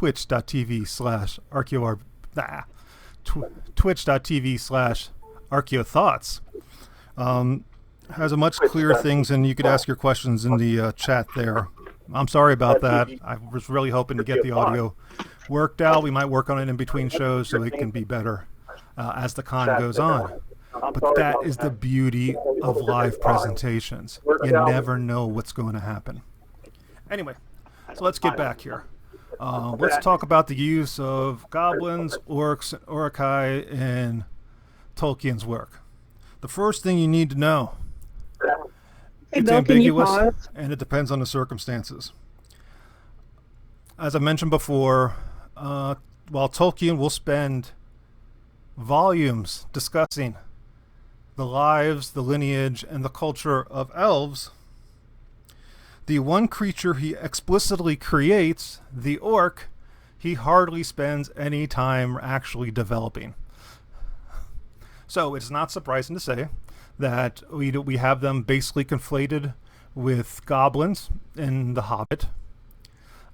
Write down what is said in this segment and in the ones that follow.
twitch.tv/Archaeothoughts. Has a much clearer things, and you could ask your questions in the chat there. I'm sorry about that. I was really hoping to get the audio worked out. We might work on it in between shows so it can be better as the con goes on. But that is the beauty of live presentations. You never know what's going to happen. Anyway, so let's get back here. Let's talk about the use of goblins, orcs, and Uruk-hai in Tolkien's work. The first thing you need to know, it's ambiguous and it depends on the circumstances. As I mentioned before, while Tolkien will spend volumes discussing the lives, the lineage, and the culture of elves, the one creature he explicitly creates, the orc, he hardly spends any time actually developing. So it's not surprising to say that we have them basically conflated with goblins in The Hobbit.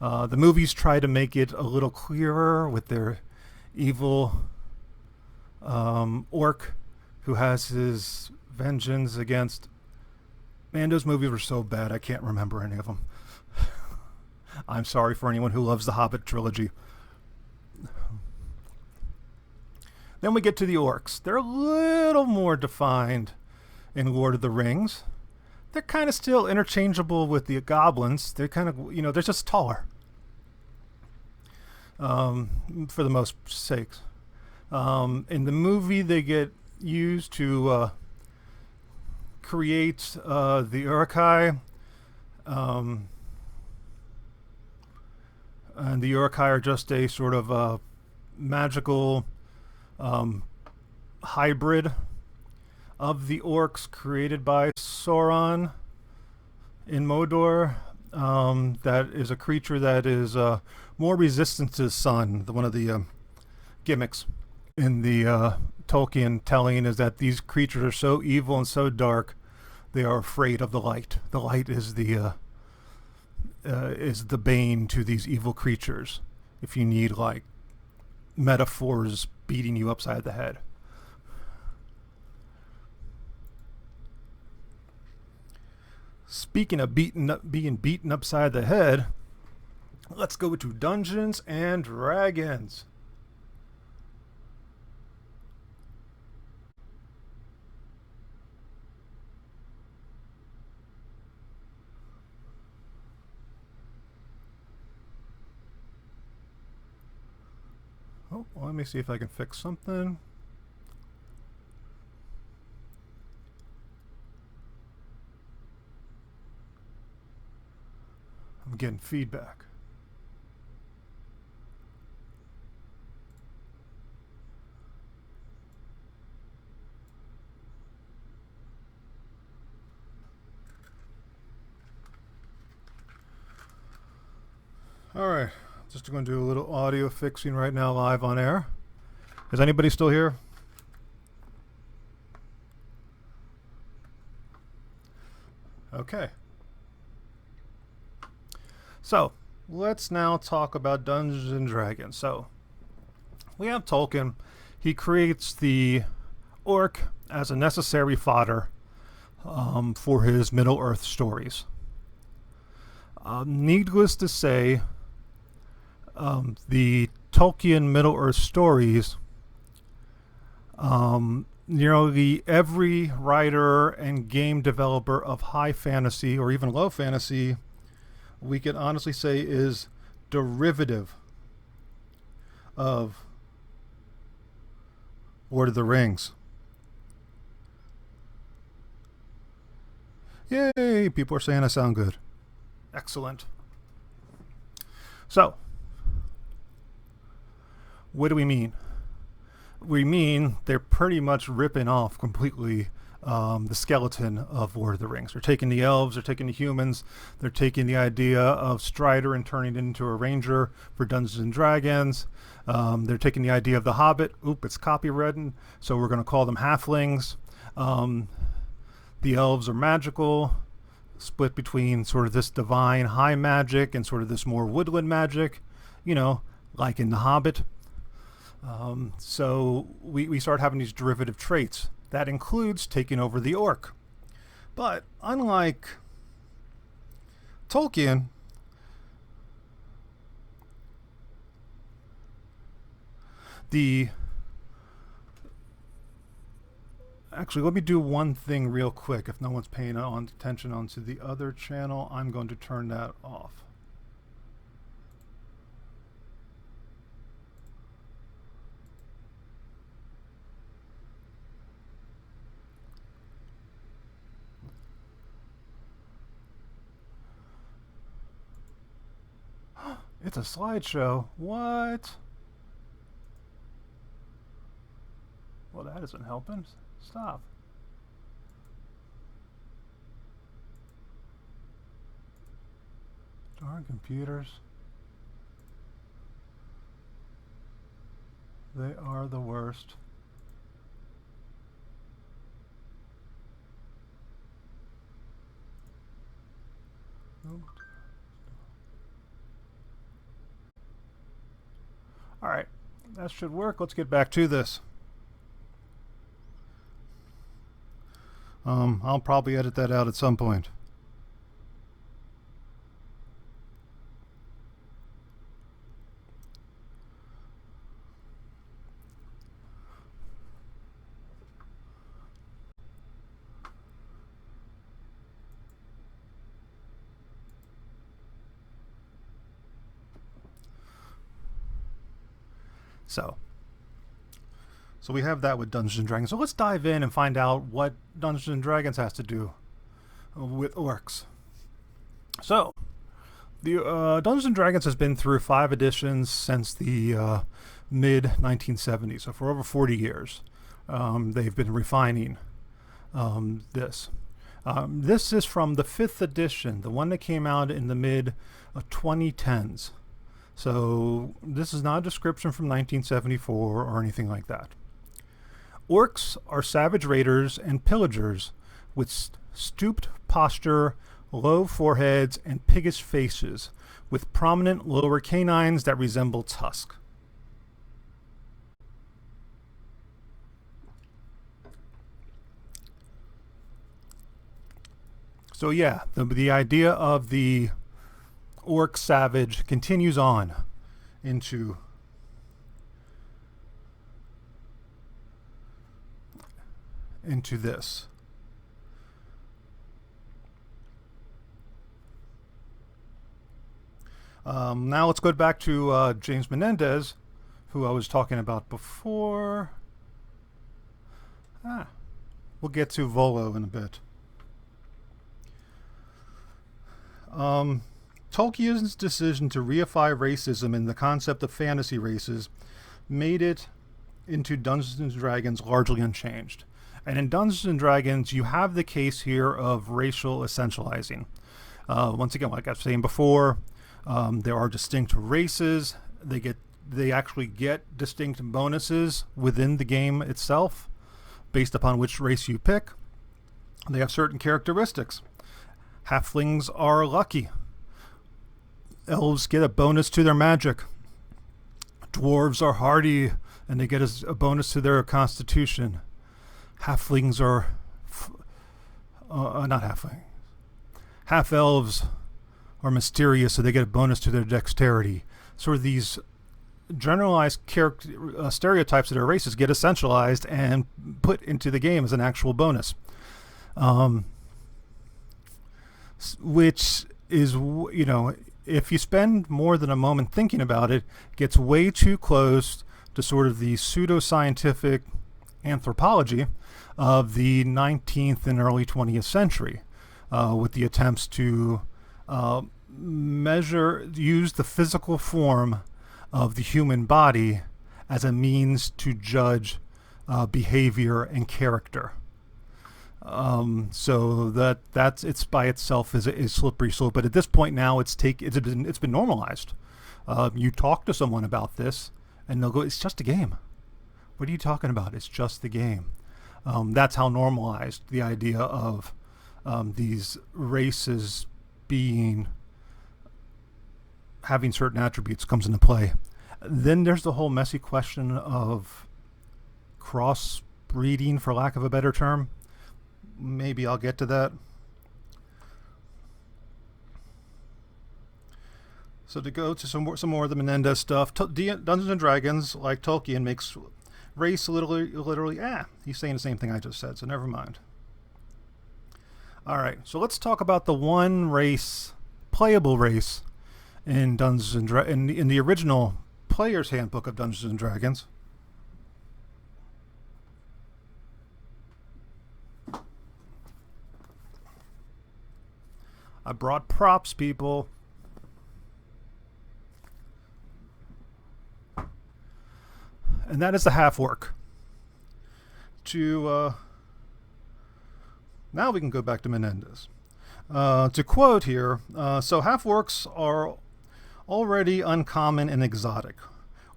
The movies try to make it a little clearer with their evil orc who has his vengeance against... Man, those movies were so bad I can't remember any of them. I'm sorry for anyone who loves the Hobbit trilogy. Then we get to the orcs. They're a little more defined in Lord of the Rings. They're kind of still interchangeable with the goblins. They're kind of, they're just taller. For the most sakes. In the movie, they get used to create the Uruk-hai. And the Uruk-hai are just a sort of magical hybrid of the orcs created by Sauron in Mordor. That is a creature that is more resistant to the sun. One of the gimmicks in the Tolkien telling is that these creatures are so evil and so dark, they are afraid of the light. The light is the bane to these evil creatures. If you need like metaphors beating you upside the head. Speaking of being beaten upside the head, let's go to Dungeons and Dragons. Oh, well, let me see if I can fix something. I'm getting feedback. All right. Just going to do a little audio fixing right now live on air. Is anybody still here? Okay. So, let's now talk about Dungeons and Dragons. So, we have Tolkien. He creates the orc as a necessary fodder for his Middle-earth stories. Needless to say, the Tolkien Middle-earth stories, nearly every writer and game developer of high fantasy or even low fantasy, we can honestly say is derivative of Lord of the Rings. Yay! People are saying I sound good. Excellent. So, what do we mean? We mean they're pretty much ripping off completely the skeleton of Lord of the Rings. They're taking the elves, they're taking the humans, they're taking the idea of Strider and turning it into a ranger for Dungeons and Dragons. They're taking the idea of the Hobbit. Oop, it's copywritten, so we're going to call them halflings. The elves are magical, split between sort of this divine high magic and sort of this more woodland magic. like in The Hobbit. So we start having these derivative traits. That includes taking over the orc. But unlike Tolkien, actually, let me do one thing real quick. If no one's paying attention onto the other channel, I'm going to turn that off. It's a slideshow. What? Well, that isn't helping. Stop. Darn computers. They are the worst. All right, that should work. Let's get back to this. I'll probably edit that out at some point. So we have that with Dungeons & Dragons. So let's dive in and find out what Dungeons & Dragons has to do with orcs. So, the Dungeons & Dragons has been through 5 editions since the mid-1970s. So for over 40 years, they've been refining this. This is from the 5th edition, the one that came out in the mid-2010s. So this is not a description from 1974 or anything like that. Orcs are savage raiders and pillagers with stooped posture, low foreheads, and piggish faces, with prominent lower canines that resemble tusks. So yeah, the idea of the orc savage continues on into this. Now let's go back to James Menendez, who I was talking about before. We'll get to Volo in a bit. Tolkien's decision to reify racism in the concept of fantasy races made it into Dungeons & Dragons largely unchanged. And in Dungeons & Dragons, you have the case here of racial essentializing. Once again, like I was saying before, there are distinct races. They actually get distinct bonuses within the game itself based upon which race you pick. They have certain characteristics. Halflings are lucky. Elves get a bonus to their magic. Dwarves are hardy, and they get a bonus to their constitution. Halflings are... not halflings. Half-elves are mysterious, so they get a bonus to their dexterity. Sort of these generalized stereotypes of their races get essentialized and put into the game as an actual bonus. Which is, you know, if you spend more than a moment thinking about it, gets way too close to sort of the pseudoscientific anthropology of the 19th and early 20th century, with the attempts to use the physical form of the human body as a means to judge behavior and character. So it's by itself is slippery slope. But at this point now, it's been normalized. You talk to someone about this, and they'll go, "It's just a game. What are you talking about? It's just the game." That's how normalized the idea of these races having certain attributes comes into play. Then there's the whole messy question of crossbreeding, for lack of a better term. Maybe I'll get to that. So to go to some more of the Menendez stuff, Dungeons and Dragons, like Tolkien, makes race literally. He's saying the same thing I just said. So never mind. All right. So let's talk about the one race, playable race, in Dungeons and in the original Player's Handbook of Dungeons and Dragons. I brought props, people. And that is the half-orc. Now we can go back to Menendez. To quote here, so half-orcs are already uncommon and exotic.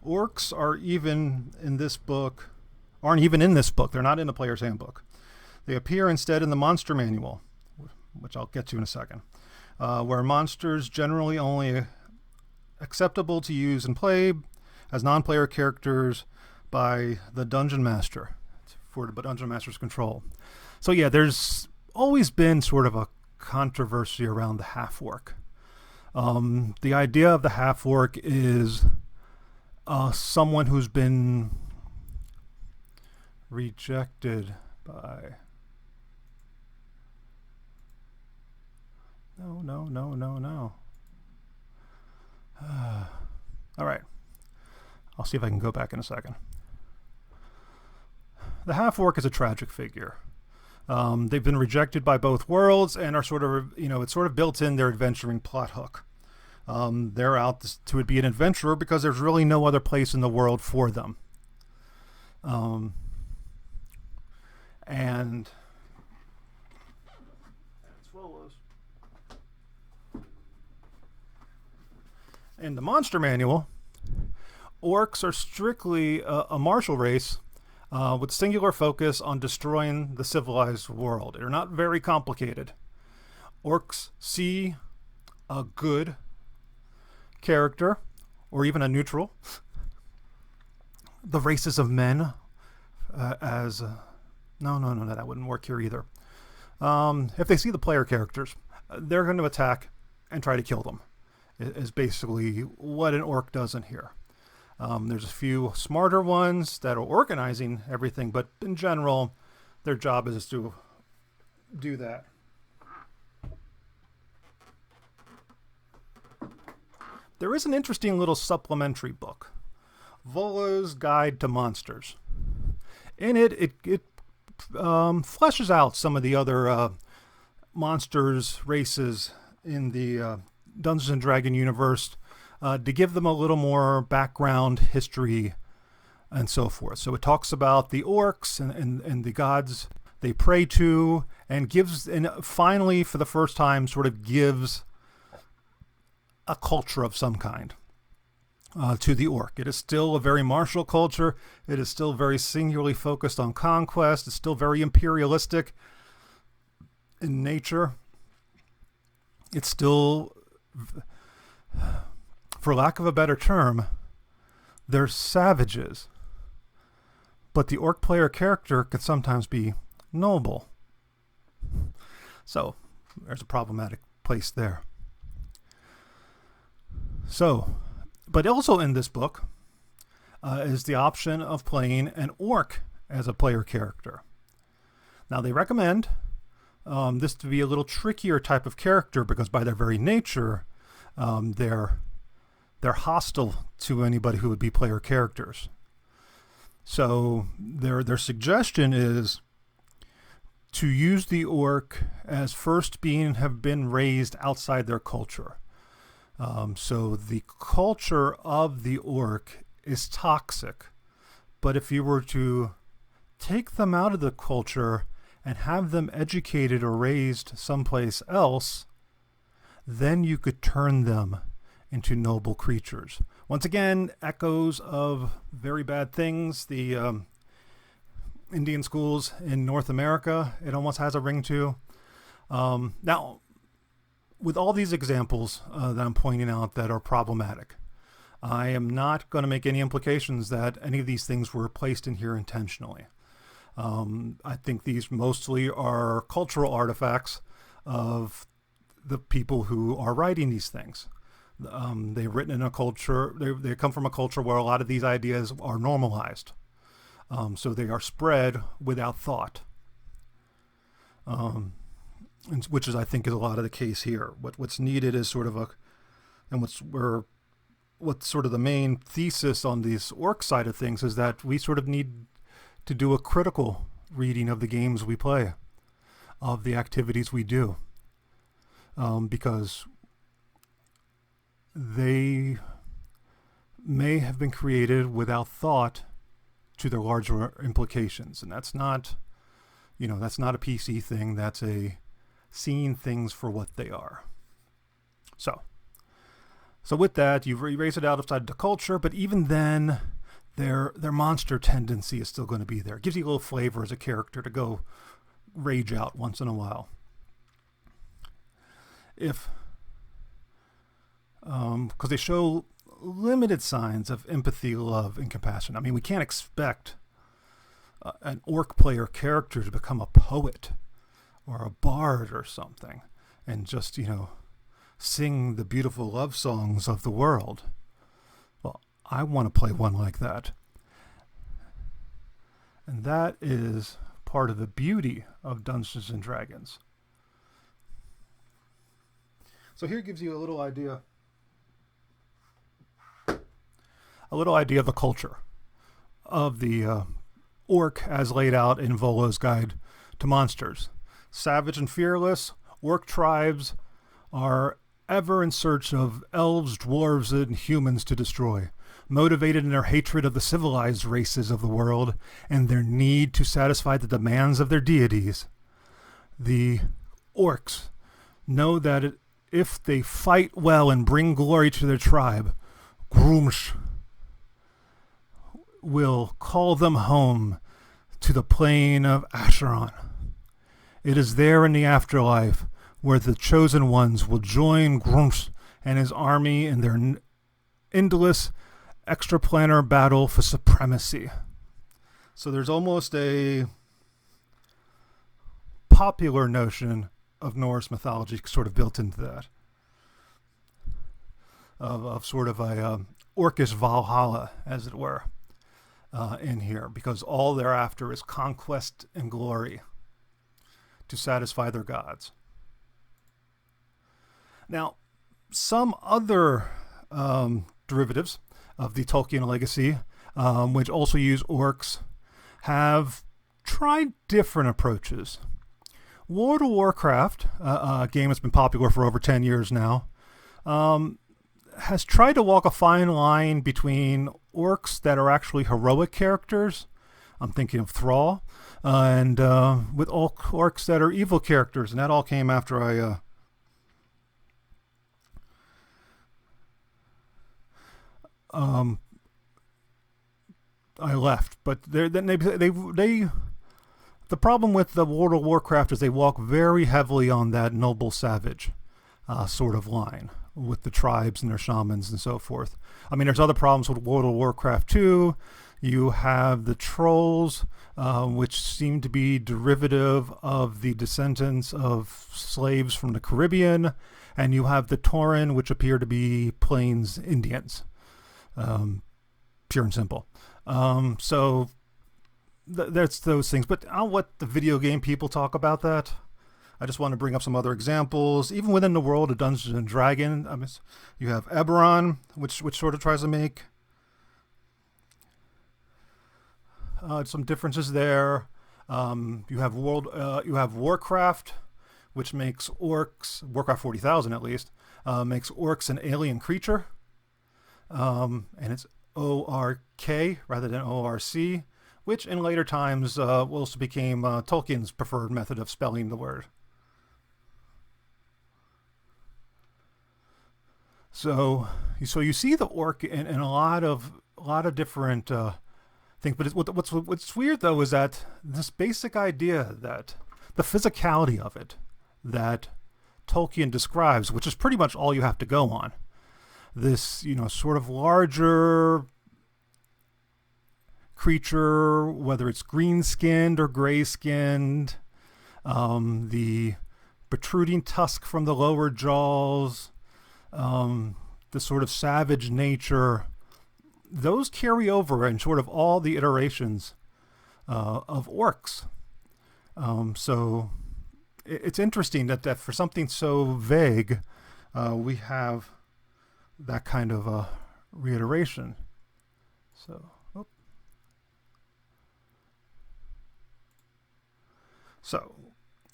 Orcs aren't even in this book. They're not in the Player's Handbook. They appear instead in the Monster Manual, which I'll get to in a second, where monsters generally only acceptable to use and play as non-player characters by the Dungeon Master for the Dungeon Master's control. So yeah, there's always been sort of a controversy around the half-orc. The idea of the half-orc is someone who's been rejected by... No. All right. I'll see if I can go back in a second. The half-orc is a tragic figure. They've been rejected by both worlds and are sort of, it's sort of built in their adventuring plot hook. They're out to be an adventurer because there's really no other place in the world for them. And in the Monster Manual, orcs are strictly a martial race with singular focus on destroying the civilized world. They're not very complicated. Orcs see a good character, or even a neutral, the races of men, as... No, that wouldn't work here either. If they see the player characters, they're going to attack and try to kill them, is basically what an orc does in here. There's a few smarter ones that are organizing everything, but in general, their job is to do that. There is an interesting little supplementary book, Volo's Guide to Monsters. In it fleshes out some of the other monsters, races in the Dungeons and Dragons universe, to give them a little more background, history, and so forth. So it talks about the orcs and the gods they pray to, and finally, for the first time, sort of gives a culture of some kind to the orc. It is still a very martial culture. It is still very singularly focused on conquest. It's still very imperialistic in nature. It's still... for lack of a better term, they're savages. But the orc player character could sometimes be noble. So, there's a problematic place there. So, but also in this book is the option of playing an orc as a player character. Now, they recommend this to be a little trickier type of character because by their very nature, they're hostile to anybody who would be player characters. So their suggestion is to use the orc as first have been raised outside their culture. So the culture of the orc is toxic. But if you were to take them out of the culture and have them educated or raised someplace else, then you could turn them into noble creatures. Once again, echoes of very bad things. The Indian schools in North America, it almost has a ring to. Now, with all these examples that I'm pointing out that are problematic, I am not going to make any implications that any of these things were placed in here intentionally. I think these mostly are cultural artifacts of the people who are writing these things. They've written in a culture, they come from a culture where a lot of these ideas are normalized. So they are spread without thought, which is, I think, is a lot of the case here. What's needed is sort of what's sort of the main thesis on this orc side of things is that we sort of need to do a critical reading of the games we play, of the activities we do, because they may have been created without thought to their larger implications. And that's not, that's not a PC thing. That's a seeing things for what they are. So with that, you erase it outside the culture, but even then, their monster tendency is still going to be there. It gives you a little flavor as a character to go rage out once in a while. Because they show limited signs of empathy, love, and compassion. I mean, we can't expect an orc player character to become a poet or a bard or something and just, sing the beautiful love songs of the world. Well, I want to play one like that. And that is part of the beauty of Dungeons and Dragons. So here gives you a little idea of the culture of the orc as laid out in Volo's Guide to Monsters. Savage and fearless, orc tribes are ever in search of elves, dwarves, and humans to destroy, motivated in their hatred of the civilized races of the world and their need to satisfy the demands of their deities. The orcs know that if they fight well and bring glory to their tribe, Grumsh will call them home to the plain of Acheron. It is there in the afterlife where the chosen ones will join Grumsh and his army in their endless extraplanar battle for supremacy. So there's almost a popular notion of Norse mythology sort of built into that, of sort of a orcish Valhalla, as it were, in here, because all they're after is conquest and glory to satisfy their gods. Now, some other derivatives of the Tolkien legacy, which also use orcs, have tried different approaches. World of Warcraft, a game that's been popular for over 10 years now, has tried to walk a fine line between orcs that are actually heroic characters, I'm thinking of Thrall, and with orcs that are evil characters, and that all came after I left. But the problem with the World of Warcraft is they walk very heavily on that noble savage sort of line with the tribes and their shamans and so forth. I mean, there's other problems with World of Warcraft too. You have the trolls, which seem to be derivative of the descendants of slaves from the Caribbean, and you have the Tauren, which appear to be Plains Indians, pure and simple. So that's those things. But I'll let the video game people talk about that. I just want to bring up some other examples. Even within the world of Dungeons and Dragons, you have Eberron, which sort of tries to make some differences there. You have Warcraft, which makes orcs, Warcraft 40,000 at least, makes orcs an alien creature, and it's ORK rather than ORC, which in later times also became Tolkien's preferred method of spelling the word. So you see the orc in a lot of different things, but what's weird though is that this basic idea that the physicality of it that Tolkien describes, which is pretty much all you have to go on, this, sort of larger creature, whether it's green-skinned or gray-skinned, the protruding tusk from the lower jaws, the sort of savage nature, those carry over in sort of all the iterations of orcs. So it's interesting that for something so vague, we have that kind of reiteration. So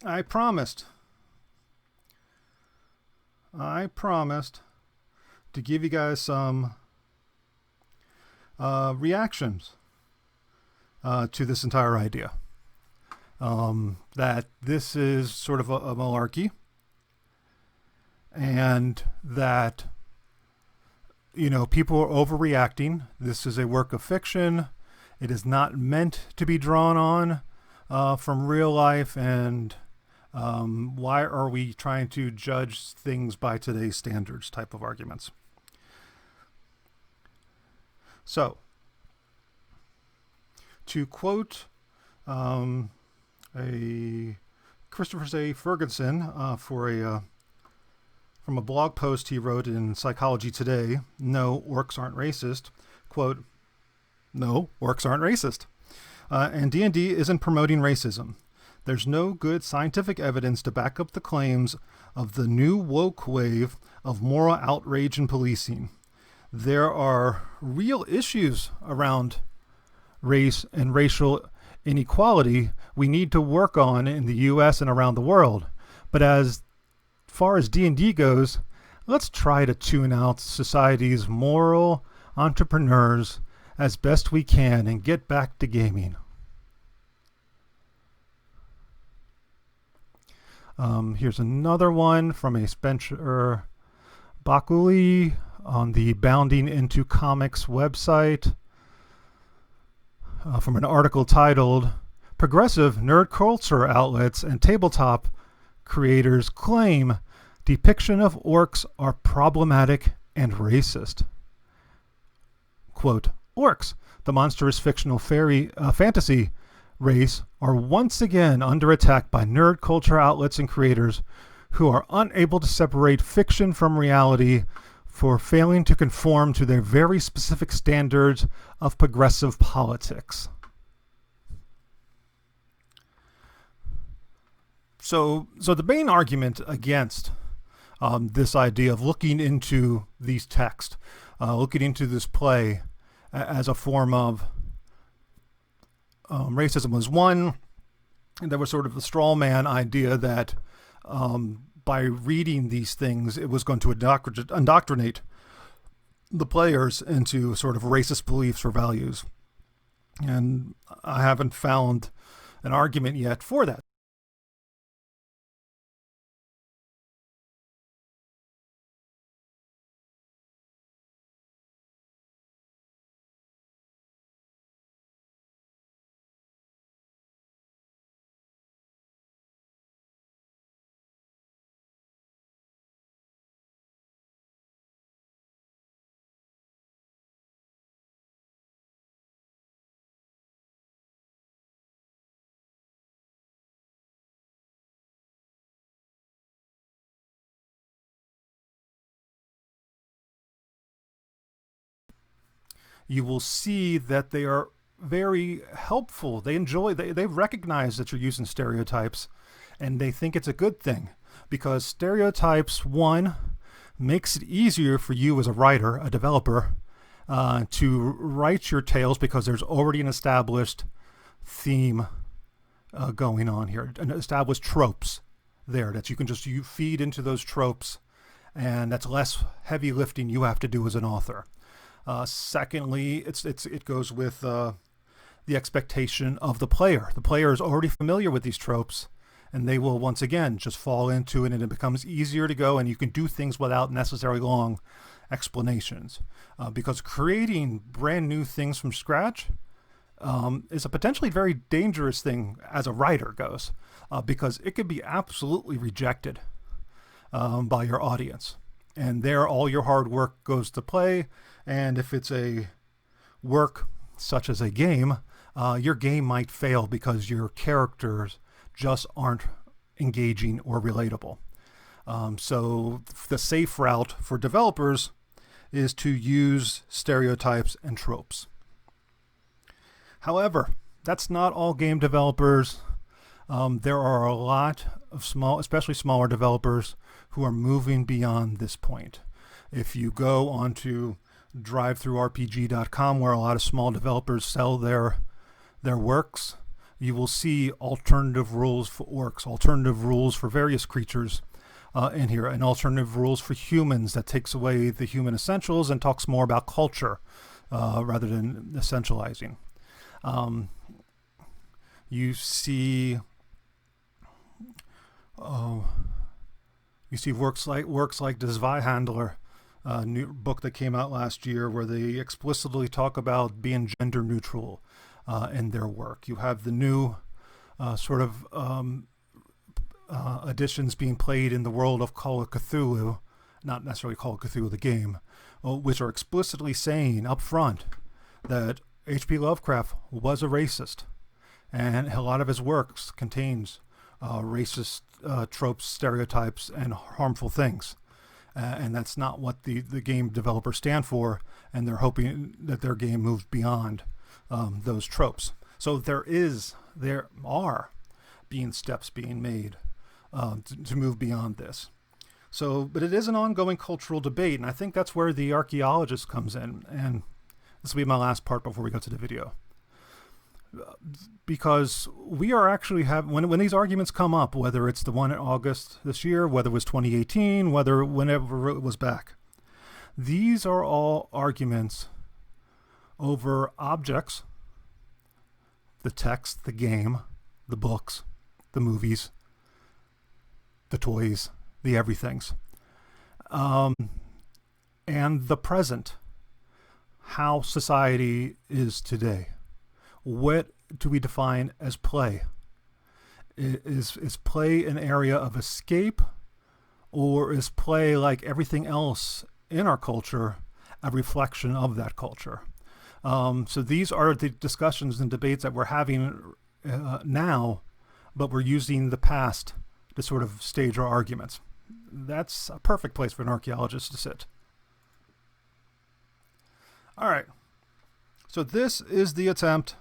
I promised to give you guys some reactions to this entire idea. That this is sort of a malarkey, and that, people are overreacting. This is a work of fiction. It is not meant to be drawn on from real life, and why are we trying to judge things by today's standards type of arguments. So, to quote a Christopher A. Ferguson from a blog post he wrote in Psychology Today, "No, orcs aren't racist." Quote, "No, orcs aren't racist. And D&D isn't promoting racism. There's no good scientific evidence to back up the claims of the new woke wave of moral outrage and policing. There are real issues around race and racial inequality we need to work on in the US and around the world. But as far as D&D goes, let's try to tune out society's moral entrepreneurs as best we can and get back to gaming." Here's another one from a Spencer Bakuli on the Bounding Into Comics website, from an article titled "Progressive Nerd Culture Outlets and Tabletop Creators Claim Depiction of Orcs Are Problematic and Racist." Quote, "Orcs, the monstrous fictional fantasy race, are once again under attack by nerd culture outlets and creators who are unable to separate fiction from reality for failing to conform to their very specific standards of progressive politics." So the main argument against this idea of looking into these texts, looking into this play as a form of racism was, one, there was sort of the straw man idea that by reading these things, it was going to indoctrinate the players into sort of racist beliefs or values. And I haven't found an argument yet for that. You will see that they are very helpful. They recognize that you're using stereotypes, and they think it's a good thing, because stereotypes, one, makes it easier for you as a writer, a developer, to write your tales, because there's already an established theme going on here, an established tropes there that you can just feed into those tropes, and that's less heavy lifting you have to do as an author. Secondly, it goes with the expectation of the player. The player is already familiar with these tropes, and they will once again just fall into it, and it becomes easier to go, and you can do things without necessarily long explanations. Because creating brand new things from scratch is a potentially very dangerous thing as a writer goes, because it could be absolutely rejected by your audience. And there all your hard work goes to play. And if it's a work such as a game, your game might fail because your characters just aren't engaging or relatable. So the safe route for developers is to use stereotypes and tropes. However, that's not all game developers. There are a lot of especially smaller developers who are moving beyond this point. If you go onto drivethrurpg.com, where a lot of small developers sell their works, you will see alternative rules for orcs, alternative rules for various creatures in here, and alternative rules for humans that takes away the human essentials and talks more about culture rather than essentializing. You see works like the Zweihandler new book that came out last year, where they explicitly talk about being gender neutral in their work. You have the new editions being played in the world of Call of Cthulhu, not necessarily Call of Cthulhu the game, which are explicitly saying up front that H.P. Lovecraft was a racist, and a lot of his works contains racist tropes, stereotypes, and harmful things. And that's not what the game developers stand for, and they're hoping that their game moves beyond those tropes. So there are steps being made to move beyond this. So, but it is an ongoing cultural debate, and I think that's where the archaeologist comes in. And this will be my last part before we go to the video. Because we are actually when these arguments come up, whether it's the one in August this year, whether it was 2018, whenever it was back, these are all arguments over objects, the text, the game, the books, the movies, the toys, the everythings, and the present, how society is today. What do we define as play? Is play an area of escape, or is play, like everything else in our culture, a reflection of that culture? So these are the discussions and debates that we're having now, but we're using the past to sort of stage our arguments. That's a perfect place for an archaeologist to sit. All right. So this is the attempt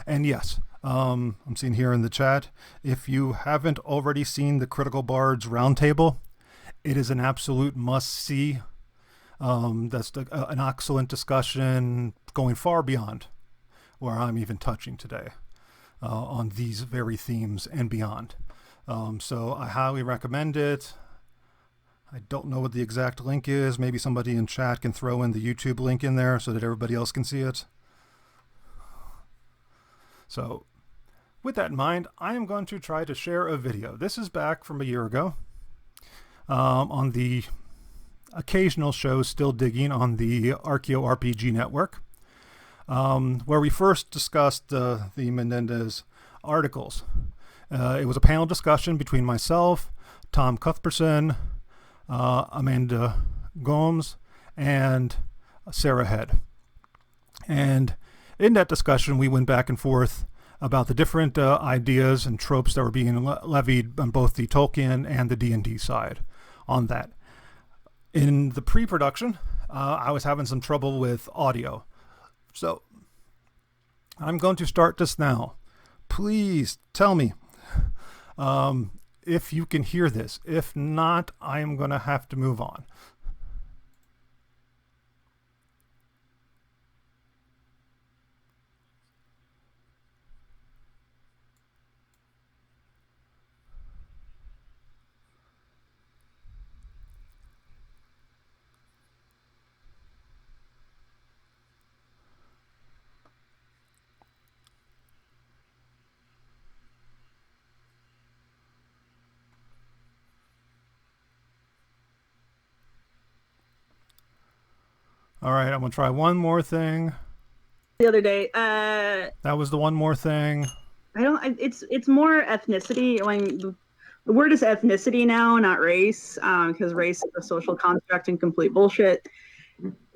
And yes, I'm seeing here in the chat, if you haven't already seen the Critical Bards Roundtable, it is an absolute must-see. That's an excellent discussion going far beyond where I'm even touching today on these very themes and beyond. So I highly recommend it. I don't know what the exact link is. Maybe somebody in chat can throw in the YouTube link in there so that everybody else can see it. So with that in mind, I am going to try to share a video. This is back from a year ago on the occasional show Still Digging on the ArchaeoRPG network, where we first discussed the Menendez articles. It was a panel discussion between myself, Tom Cuthbertson, Amanda Gomes, and Sarah Head. And in that discussion, we went back and forth about the different ideas and tropes that were being levied on both the Tolkien and the D&D side on that. In the pre-production, I was having some trouble with audio. So I'm going to start this now. Please tell me if you can hear this. If not, I am going to have to move on. All right, I'm going to try one more thing. The other day. That was the one more thing. It's more ethnicity. When the word is ethnicity now, not race, because race is a social construct and complete bullshit.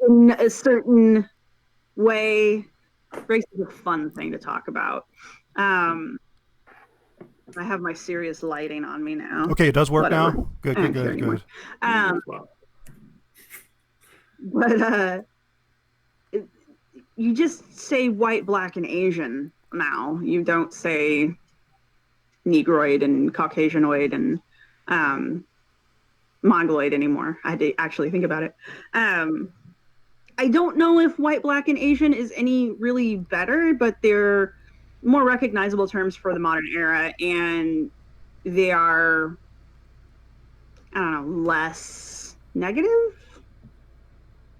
In a certain way, race is a fun thing to talk about. I have my serious lighting on me now. Okay, it does work Whatever. now. Good. But you just say white, black, and Asian now. You don't say Negroid and Caucasianoid and Mongoloid anymore. I had to actually think about it. I don't know if white, black, and Asian is any really better, but they're more recognizable terms for the modern era, and they are, I don't know, less negative.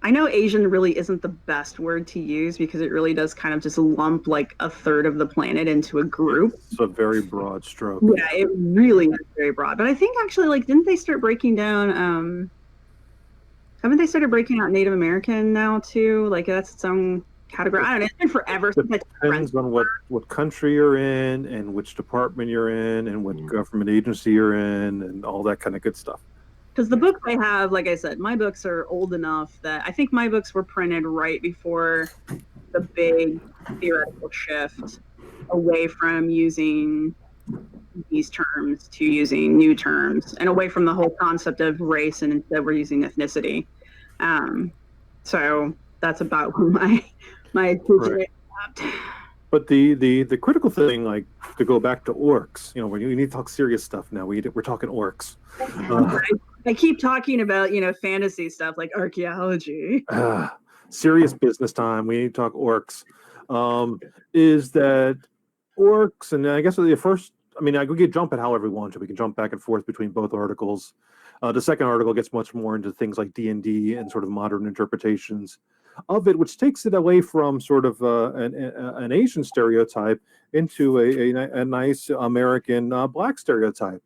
I know Asian really isn't the best word to use because it really does kind of just lump like a third of the planet into a group. It's a very broad stroke. Yeah, it really is very broad. But I think actually, like, didn't they start breaking down? Haven't they started breaking out Native American now too? Like that's its own category. I don't know. It's been forever. It depends on what country you're in and which department you're in and what government agency you're in and all that kind of good stuff. Because the books I have, like I said, my books are old enough that I think my books were printed right before the big theoretical shift away from using these terms to using new terms and away from the whole concept of race, and instead we're using ethnicity. So that's about who my teacher is. But the critical thing, like to go back to orcs, you know, when you need to talk serious stuff now, we're talking orcs. I keep talking about, you know, fantasy stuff like archaeology. Serious business time. We need to talk orcs. Is that orcs, and I guess the first, I mean, we could jump at however we want to. We can jump back and forth between both articles. The second article gets much more into things like D&D and sort of modern interpretations of it, which takes it away from sort of an Asian stereotype into a nice American black stereotype.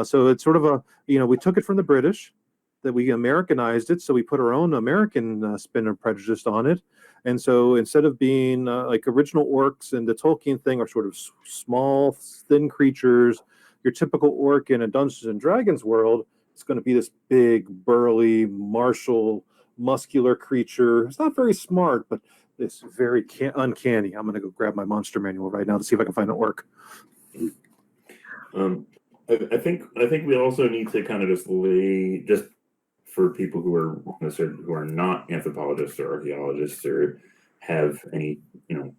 So it's sort of we took it from the British, that we Americanized it, so we put our own American spin or prejudice on it. And so instead of being like original orcs and the Tolkien thing are sort of small, thin creatures, your typical orc in a Dungeons and Dragons world, it's going to be this big, burly, martial, muscular creature. It's not very smart, but it's very uncanny. I'm going to go grab my monster manual right now to see if I can find an orc. I think we also need to kind of just lay, just for people who are not anthropologists or archaeologists or have any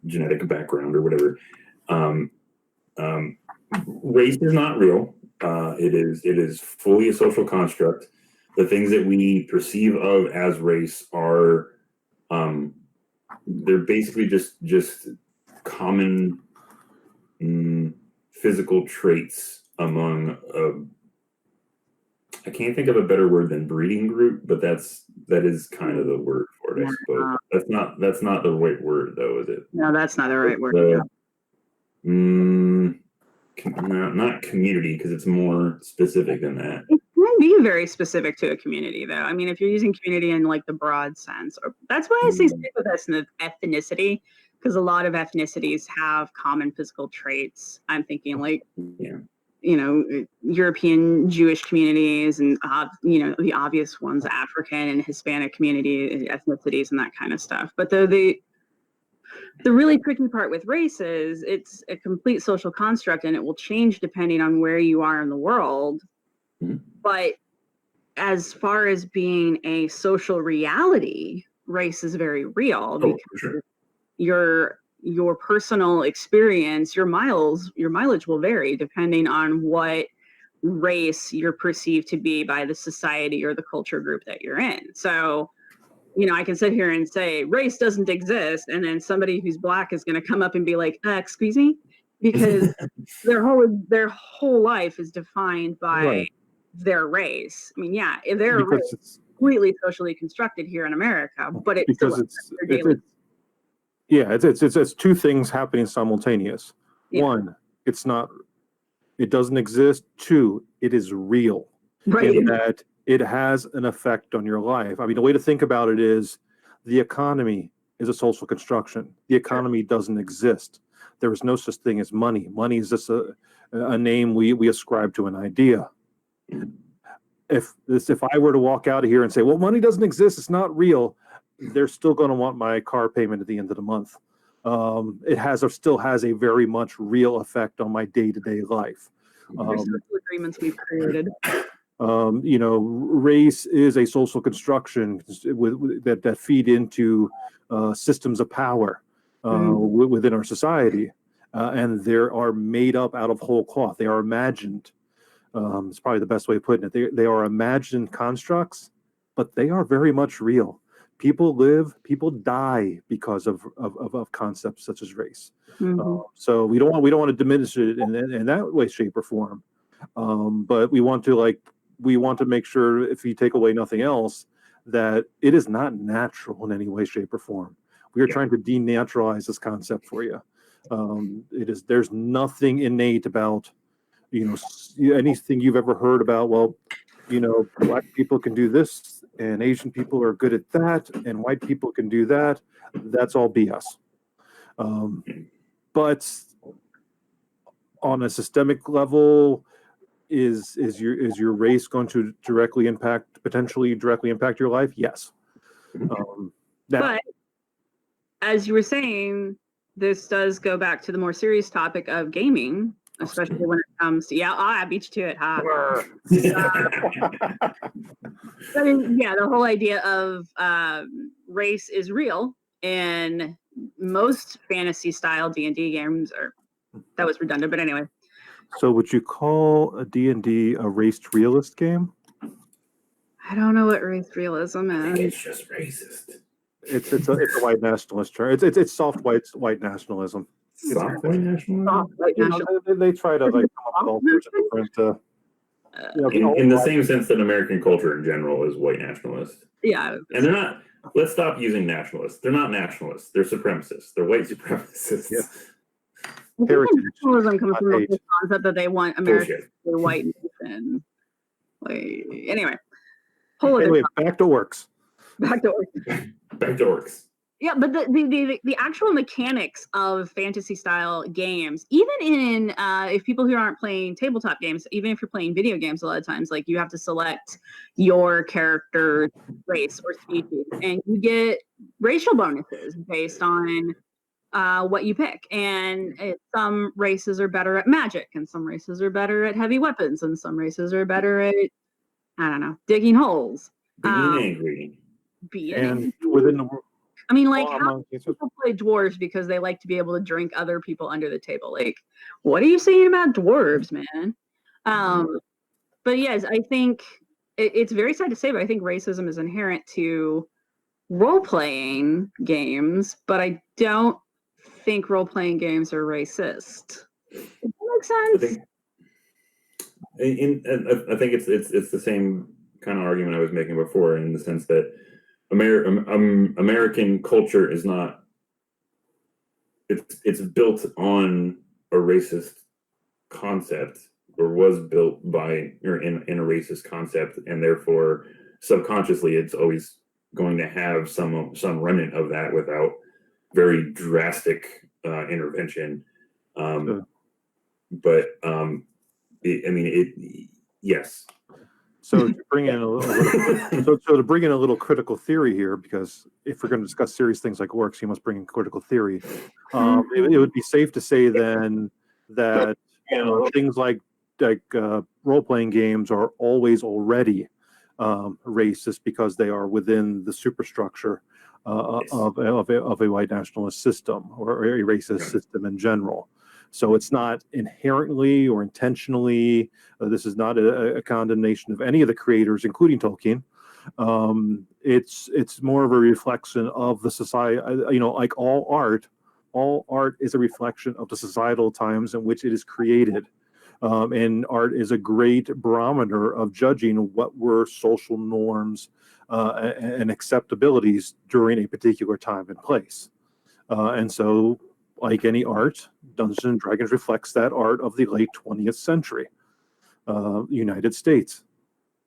genetic background or whatever. Race is not real. It is fully a social construct. The things that we perceive of as race are they're basically just common physical traits among I can't think of a better word than breeding group, but that is kind of the word for it, I suppose. That's not the right word though, is it? No, that's not the right word. Not community, because it's more specific than that. It can be very specific to a community, though. I mean, if you're using community in like the broad sense, that's why I say stick with ethnicity, because a lot of ethnicities have common physical traits. I'm thinking like, European Jewish communities and, the obvious ones, African and Hispanic community ethnicities and that kind of stuff. But the really tricky part with race is it's a complete social construct and it will change depending on where you are in the world. Mm-hmm. But as far as being a social reality, race is very real because your personal experience, your mileage will vary depending on what race you're perceived to be by the society or the culture group that you're in. So, I can sit here and say race doesn't exist, and then somebody who's black is going to come up and be like, excuse me, because their whole life is defined by their race. I mean, yeah, they're completely socially constructed here in America, but it's two things happening simultaneous. Yeah. One, it doesn't exist. Two, it is real. Right. In that it has an effect on your life. I mean, the way to think about it is the economy is a social construction. The economy doesn't exist. there is no such thing as money. Money is just a name we ascribe to an idea. If I were to walk out of here and say, well, money doesn't exist, it's not real, they're still going to want my car payment at the end of the month. It still has a very much real effect on my day-to-day life. There's social agreements we've created. Race is a social construction that feed into systems of power within our society, and they are made up out of whole cloth. They are imagined. It's probably the best way of putting it. They are imagined constructs, but they are very much real. People live, people die because of concepts such as race. So we don't want to diminish it in that way, shape, or form. But we want to make sure, if you take away nothing else, that it is not natural in any way, shape, or form. We are trying to denaturalize this concept for you. There's nothing innate about, anything you've ever heard about. Well, Black people can do this, and Asian people are good at that, and white people can do that. That's all BS. But on a systemic level, is your race going to potentially directly impact your life? Yes. But as you were saying, this does go back to the more serious topic of gaming, especially when it comes to I beat you to it. But the whole idea of race is real, and most fantasy style D&D games that was redundant, but anyway. So would you call a D&D a raced realist game? I don't know what race realism is. It's just racist. It's a white nationalist term. It's soft white nationalism. Soft white nationalism? Soft white nationalism. They try to come up with all sorts of different. In the same sense that American culture in general is white nationalist. Yeah. And they're not. Let's stop using nationalists. They're not nationalists. They're supremacists. They're white supremacists. Yeah. Nationalism comes from the concept that they want America to be a white nation. Anyway. Back to orcs. Back to orcs. Yeah, but the actual mechanics of fantasy style games, even in if people who aren't playing tabletop games, even if you're playing video games, a lot of times you have to select your character race or species, and you get racial bonuses based on what you pick. And some races are better at magic, and some races are better at heavy weapons, and some races are better at digging holes. Being angry. And within the world. I mean, how people play dwarves because they like to be able to drink other people under the table. What are you saying about dwarves, man? But yes, I think it's very sad to say, but I think racism is inherent to role-playing games, but I don't think role-playing games are racist. Does that make sense? I think it's the same kind of argument I was making before, in the sense that American culture is not. It's built on a racist concept, or was built by or in a racist concept, and therefore subconsciously it's always going to have some remnant of that without very drastic intervention. But yes. So to bring in to bring in a little critical theory here, because if we're going to discuss serious things like orcs, you must bring in critical theory. It would be safe to say then that things like role-playing games are always already racist because they are within the superstructure of a white nationalist system, or a racist system in general. So it's not inherently or intentionally. This is not a condemnation of any of the creators, including Tolkien. It's more of a reflection of the society. Like all art is a reflection of the societal times in which it is created. And art is a great barometer of judging what were social norms and acceptabilities during a particular time and place. And so, like any art, Dungeons and Dragons reflects that art of the late 20th century, United States,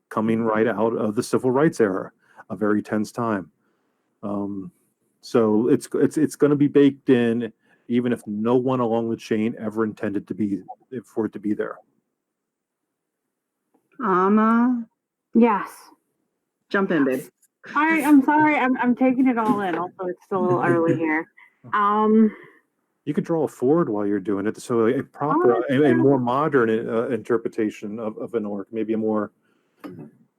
coming right out of the Civil Rights era, a very tense time. So it's going to be baked in even if no one along the chain ever intended for it to be there. Yes. Jump in, babe. I'm sorry. I'm taking it all in. Also, it's still a little early here. You could draw a Ford while you're doing it, so a proper, a more modern interpretation of an orc, maybe a more,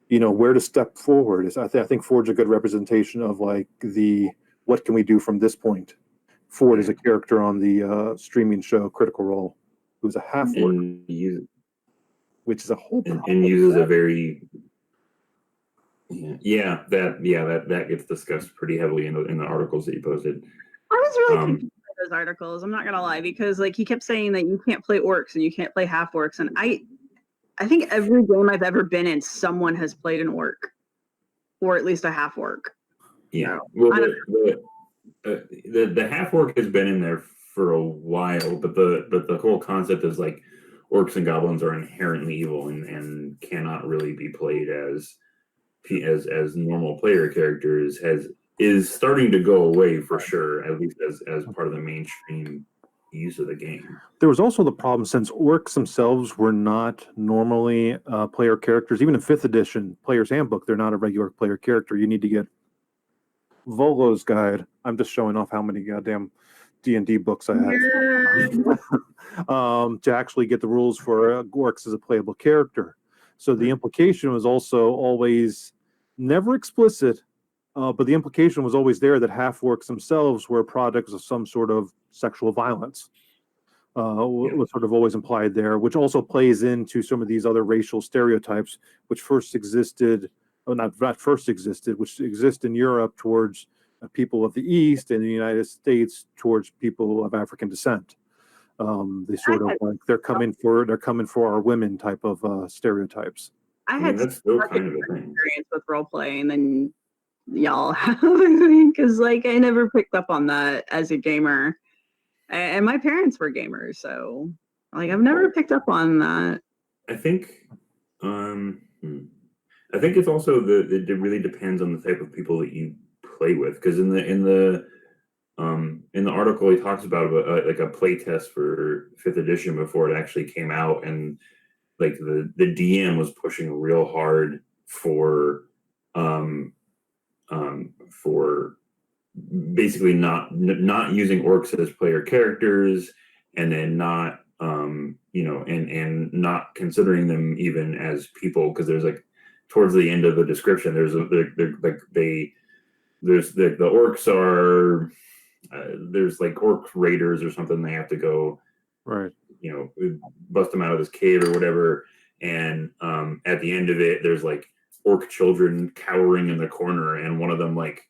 where to step forward. I think Ford's a good representation of like what can we do from this point. Ford is a character on the streaming show Critical Role, who's a half-orc, which is a whole and uses a very that gets discussed pretty heavily in the articles that you posted. I was really confused by those articles. I'm not gonna lie, because like he kept saying that you can't play orcs and you can't play half orcs, and I think every game I've ever been in, someone has played an orc, or at least a half orc. Yeah, well, the half orc has been in there for a while, but the whole concept is like orcs and goblins are inherently evil and cannot really be played as normal player characters is starting to go away for sure, at least as part of the mainstream use of the game. There was also the problem, since orcs themselves were not normally player characters, even in 5th edition Player's Handbook, they're not a regular player character. You need to get Volo's Guide. I'm just showing off how many goddamn D&D books I have to actually get the rules for orcs as a playable character. So the implication was also always never explicit, but the implication was always there that half-orcs themselves were products of some sort of sexual violence. Was sort of always implied there, which also plays into some of these other racial stereotypes, which first existed, not first existed, which exist in Europe towards people of the East, and the United States towards people of African descent. They sort of like they're coming for our women type of stereotypes. I had that's still kind of a thing. Experience with role playing than y'all have, because like I never picked up on that as a gamer, and my parents were gamers, so like I've never picked up on that. I think it's also it really depends on the type of people that you play with, because in the article he talks about like a play test for 5th edition before it actually came out, and like the DM was pushing real hard for basically not using orcs as player characters, and then not and not considering them even as people, because there's like towards the end of the description there's the orcs are there's like orc raiders or something, they have to go right, bust them out of this cave or whatever, and at the end of it there's like orc children cowering in the corner, and one of them like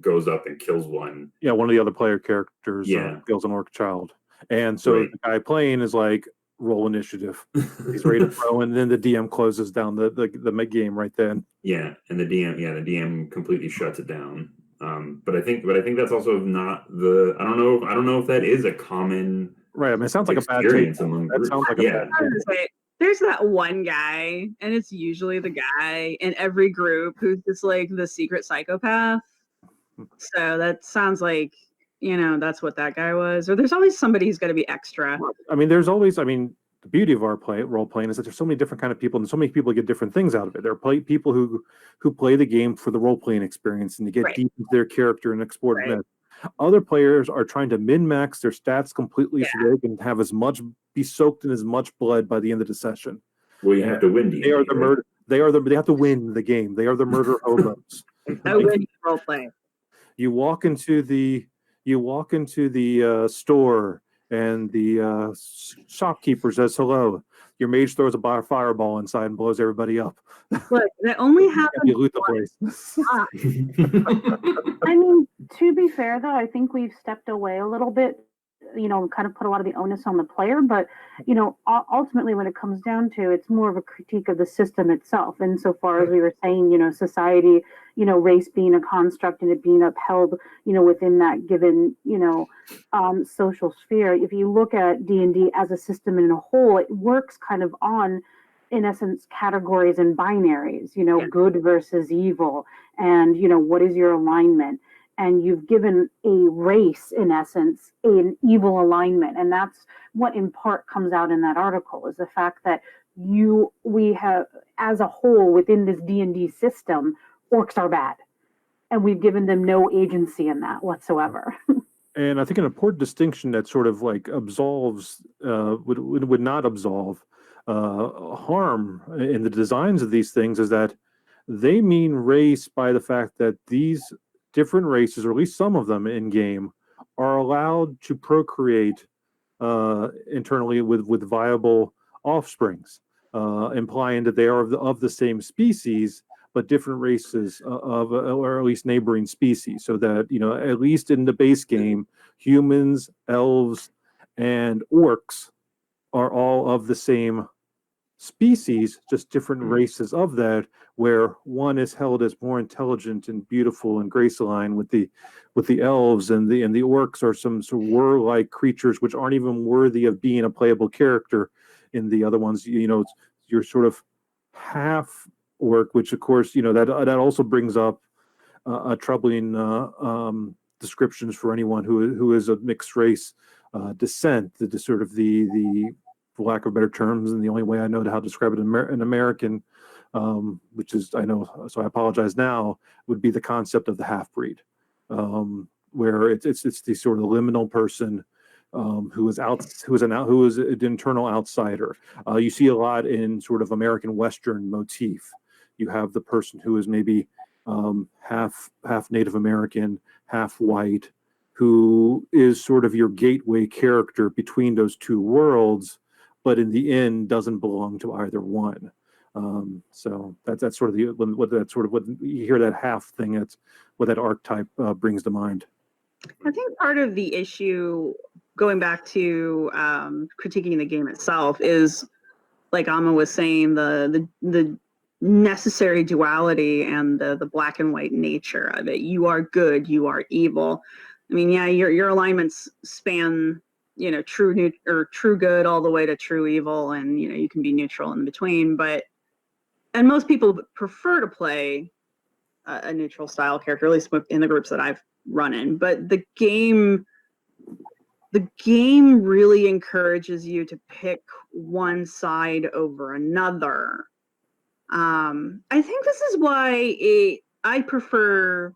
goes up and kills one. Yeah, one of the other player characters kills an orc child, and so the guy playing is like, roll initiative. He's ready to throw, and then the DM closes down the game right then. Yeah, and the DM completely shuts it down. But I think that's also not the. I don't know if that is a common. Right. I mean, it sounds like a bad experience among groups. That sounds like a bad take. There's that one guy, and it's usually the guy in every group who's just like the secret psychopath. So that sounds like, that's what that guy was. Or there's always somebody who's going to be extra. I mean, the beauty of our role playing is that there's so many different kind of people, and so many people get different things out of it. There are people who play the game for the role playing experience and to get deep into their character and explore it. Other players are trying to min-max their stats completely so they can have be soaked in as much blood by the end of the session. Well, you have to win. They are the murder. They have to win the game. They are the murder hobos. Role play. You walk into the store, and the shopkeeper says hello. Your mage throws a fireball inside and blows everybody up. Look, that only happens. You loot the place. I mean, to be fair, though, I think we've stepped away a little bit, kind of put a lot of the onus on the player. But, ultimately, when it comes down to, it's more of a critique of the system itself. And so far as we were saying, society, race being a construct and it being upheld, within that given, social sphere. If you look at D&D as a system in a whole, it works kind of on, in essence, categories and binaries, good versus evil, and, what is your alignment? and you've given a race, in essence, an evil alignment. And that's what in part comes out in that article, is the fact that we have, as a whole, within this D&D system, orcs are bad, and we've given them no agency in that whatsoever. And I think an important distinction that sort of like absolves, would not absolve harm in the designs of these things, is that they mean race by the fact that these different races, or at least some of them in game, are allowed to procreate internally with viable offsprings, implying that they are of the same species, but different races or at least neighboring species. So that, at least in the base game, humans, elves, and orcs are all of the same species, just different races of that, where one is held as more intelligent and beautiful and grace-aligned with the elves, and the orcs are some sort of warlike creatures which aren't even worthy of being a playable character. In the other ones, you're sort of half orc, which of course, that also brings up a troubling descriptions for anyone who is of mixed race descent. The sort of the for lack of better terms, and the only way I know how to describe it in American, which is, I know, so I apologize now, would be the concept of the half-breed, where it's the sort of liminal person who is an internal outsider. You see a lot in sort of American Western motif. You have the person who is maybe half Native American, half white, who is sort of your gateway character between those two worlds, but in the end doesn't belong to either one. So that's sort of what you hear, that half thing. That's what that archetype brings to mind. I think part of the issue, going back to critiquing the game itself, is, like Amma was saying, the necessary duality and the black and white nature of it. You are good, you are evil. I mean, yeah, your alignments span, true good all the way to true evil, and you can be neutral in between. And most people prefer to play a neutral style character, at least in the groups that I've run in. But the game really encourages you to pick one side over another. I think this is why I prefer,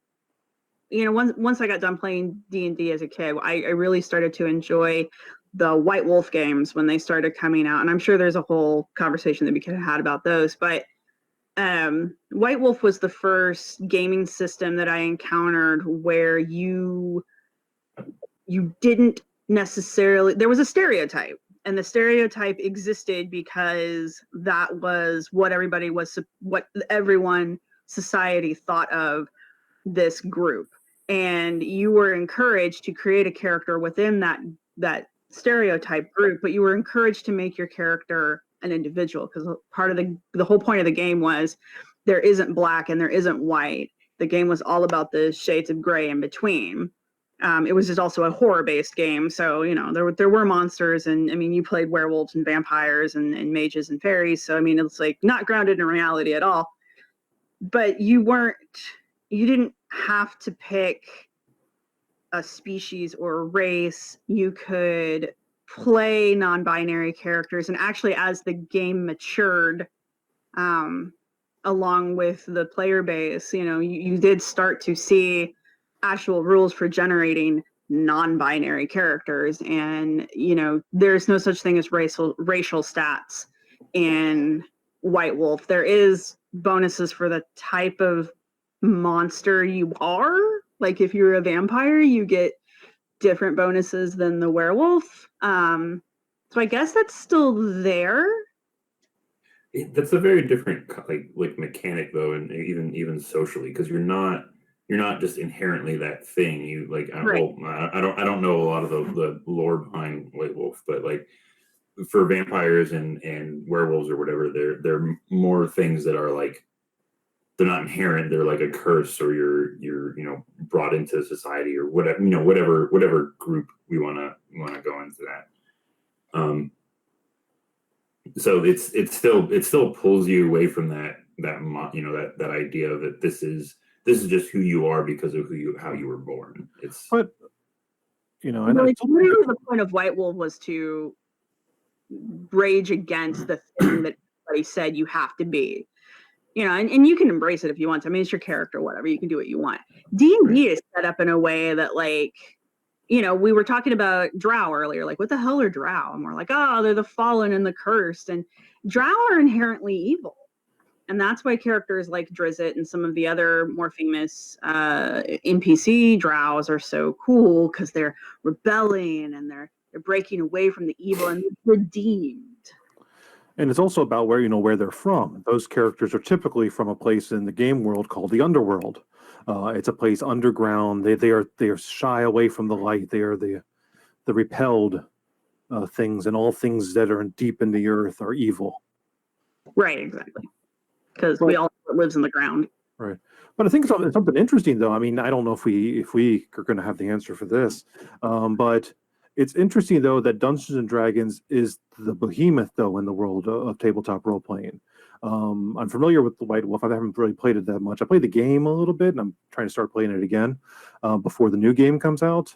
once I got done playing D&D as a kid, I really started to enjoy the White Wolf games when they started coming out. And I'm sure there's a whole conversation that we could have had about those. But White Wolf was the first gaming system that I encountered where you didn't necessarily, there was a stereotype, and the stereotype existed because that was what everyone society thought of this group, and you were encouraged to create a character within that stereotype group, but you were encouraged to make your character an individual, because part of the whole point of the game was there isn't black and there isn't white. The game was all about the shades of gray in between. It was just also a horror-based game, so there were monsters, and I mean, you played werewolves and vampires and mages and fairies, so I mean, it's like not grounded in reality at all. But you didn't have to pick a species or a race. You could play non-binary characters, and actually, as the game matured, along with the player base, you did start to see actual rules for generating non-binary characters, and there's no such thing as racial stats in White Wolf. There is bonuses for the type of monster you are. Like if you're a vampire, you get different bonuses than the werewolf. So I guess that's still there. That's a very different like mechanic though, and even socially, because you're not just inherently that thing. You like, Right. I don't know a lot of the lore behind White Wolf, but like for vampires and werewolves or whatever, they're more things that are like, they're not inherent. They're like a curse, or you're brought into society, or whatever whatever group we want to go into that. So it still pulls you away from that idea that this is this is just who you are because of how you were born. It's But and Really, literally the point of White Wolf was to rage against the thing that everybody said you have to be. And you can embrace it if you want to. I mean, it's your character, whatever. You can do what you want. D&D is set up in a way that, like, we were talking about Drow earlier. Like, what the hell are Drow? And we're like, oh, they're the fallen and the cursed. And Drow are inherently evil. And that's why characters like Drizzt and some of the other more famous NPC Drows are so cool, because they're rebelling and they're breaking away from the evil and redeemed. And it's also about where they're from. Those characters are typically from a place in the game world called the Underworld. It's a place underground. They are shy away from the light. They are the repelled things, and all things that are deep in the earth are evil. Right, exactly. Because we all know it lives in the ground. Right. But I think it's something interesting, though. I mean, I don't know if we are going to have the answer for this, but it's interesting, though, that Dungeons and Dragons is the behemoth, though, in the world of tabletop role playing. I'm familiar with the White Wolf. I haven't really played it that much. I played the game a little bit, and I'm trying to start playing it again before the new game comes out,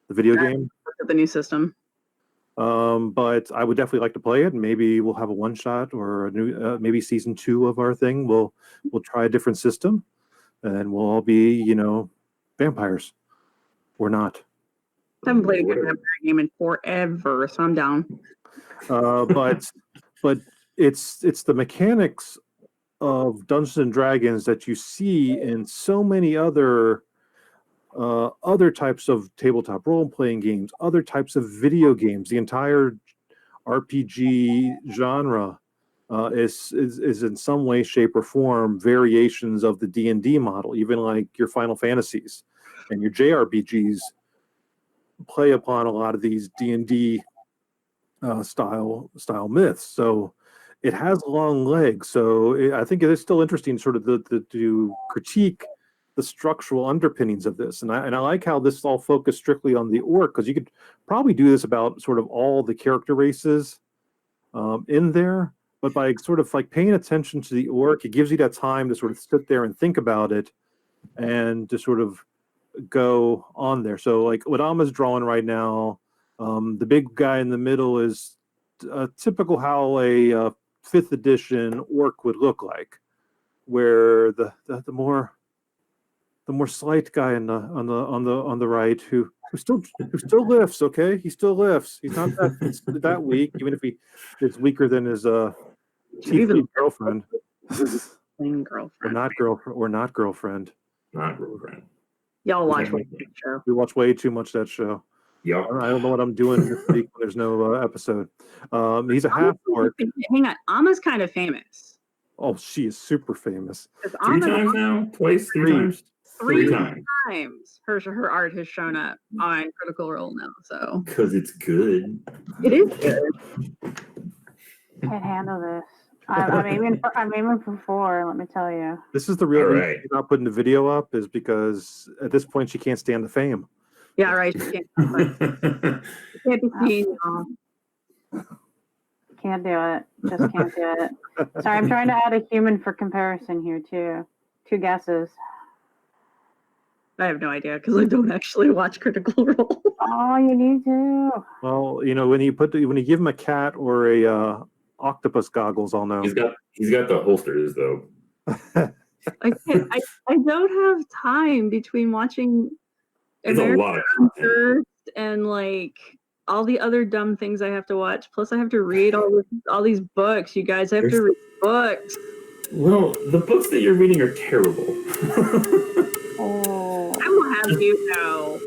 the video game. The new system. But I would definitely like to play it, and maybe we'll have a one shot or a new, maybe season 2 of our thing. We'll try a different system, and we'll all be, vampires or not. I haven't played a good vampire game in forever, so I'm down. But it's the mechanics of Dungeons and Dragons that you see in so many other types of tabletop role-playing games, other types of video games. The entire RPG genre is in some way, shape, or form variations of the D&D model. Even like your Final Fantasies and your JRPGs play upon a lot of these D&D style myths. So it has long legs. So I think it is still interesting, sort of to critique the structural underpinnings of this. And I like how this is all focused strictly on the orc, because you could probably do this about sort of all the character races in there. But by sort of like paying attention to the orc, it gives you that time to sort of sit there and think about it and to sort of go on there. So like what Alma's drawing right now, the big guy in the middle is typical how a 5th edition orc would look like, where the more slight guy on the right who still lifts. Okay, he still lifts. He's not that weak, even if he is weaker than his girlfriend. Or not girlfriend. Not girlfriend. Y'all watch that show. We watch way too much that show. Yeah. I don't know what I'm doing this week when there's no episode. He's a half orc. Hang on, Alma's kind of famous. Oh, she is super famous. 3 times now? Twice? 3 times? 3 times. Her art has shown up on Critical Role now. So because it's good. It is good. Can't handle this. I'm aiming for 4. Let me tell you. This is the real reason she's not putting the video up, is because at this point she can't stand the fame. Yeah, right. She can't be seen. Can't do it. Just can't do it. Sorry, I'm trying to add a human for comparison here too. 2 guesses. I have no idea because I don't actually watch Critical Role. Oh, you need to. Well, when you give him a cat or a octopus goggles, I'll know. He's got the holsters though. I don't have time between watching It's a lot of content. and like all the other dumb things I have to watch. Plus, I have to read all these books. You guys have to read books. Well, the books that you're reading are terrible. Oh. I will have you know.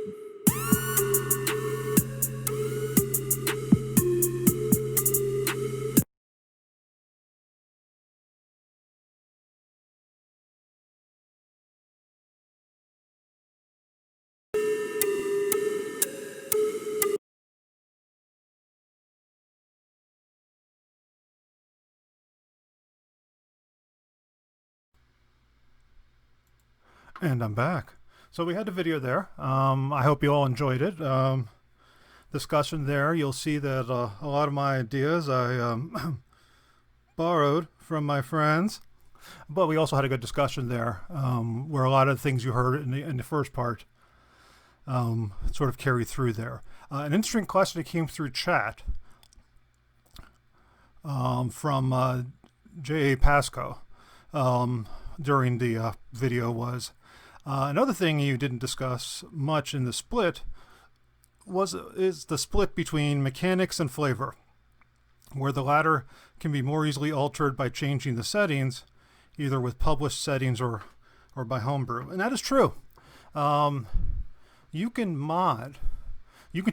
And I'm back. So we had the video there. I hope you all enjoyed it. Discussion there. You'll see that a lot of my ideas I borrowed from my friends. But we also had a good discussion there, where a lot of the things you heard in the first part sort of carry through there. An interesting question that came through chat from J.A. Pasco during the video was, another thing you didn't discuss much in the split is the split between mechanics and flavor, where the latter can be more easily altered by changing the settings, either with published settings or by homebrew. And that is true. You can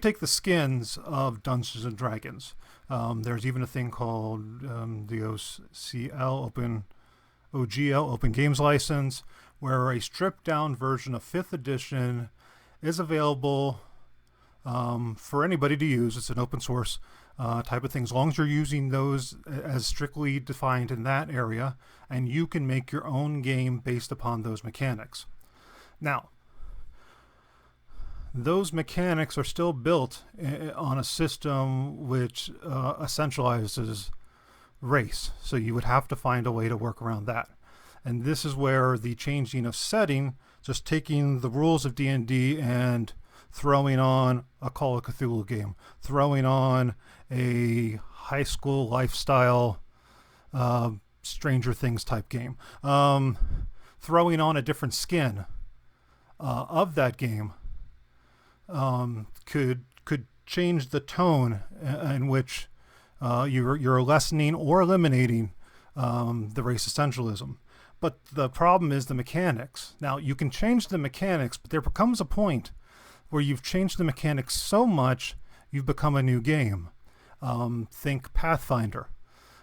take the skins of Dungeons and Dragons. There's even a thing called the OGL, Open Games License, where a stripped down version of 5th edition is available for anybody to use. It's an open source type of thing, as long as you're using those as strictly defined in that area, and you can make your own game based upon those mechanics. Now, those mechanics are still built on a system which essentializes race, so you would have to find a way to work around that. And this is where the changing of setting, just taking the rules of D&D and throwing on a Call of Cthulhu game, throwing on a high school lifestyle Stranger Things type game, throwing on a different skin of that game could change the tone in which you're lessening or eliminating the race essentialism. But the problem is the mechanics. Now, you can change the mechanics, but there becomes a point where you've changed the mechanics so much you've become a new game. Think Pathfinder.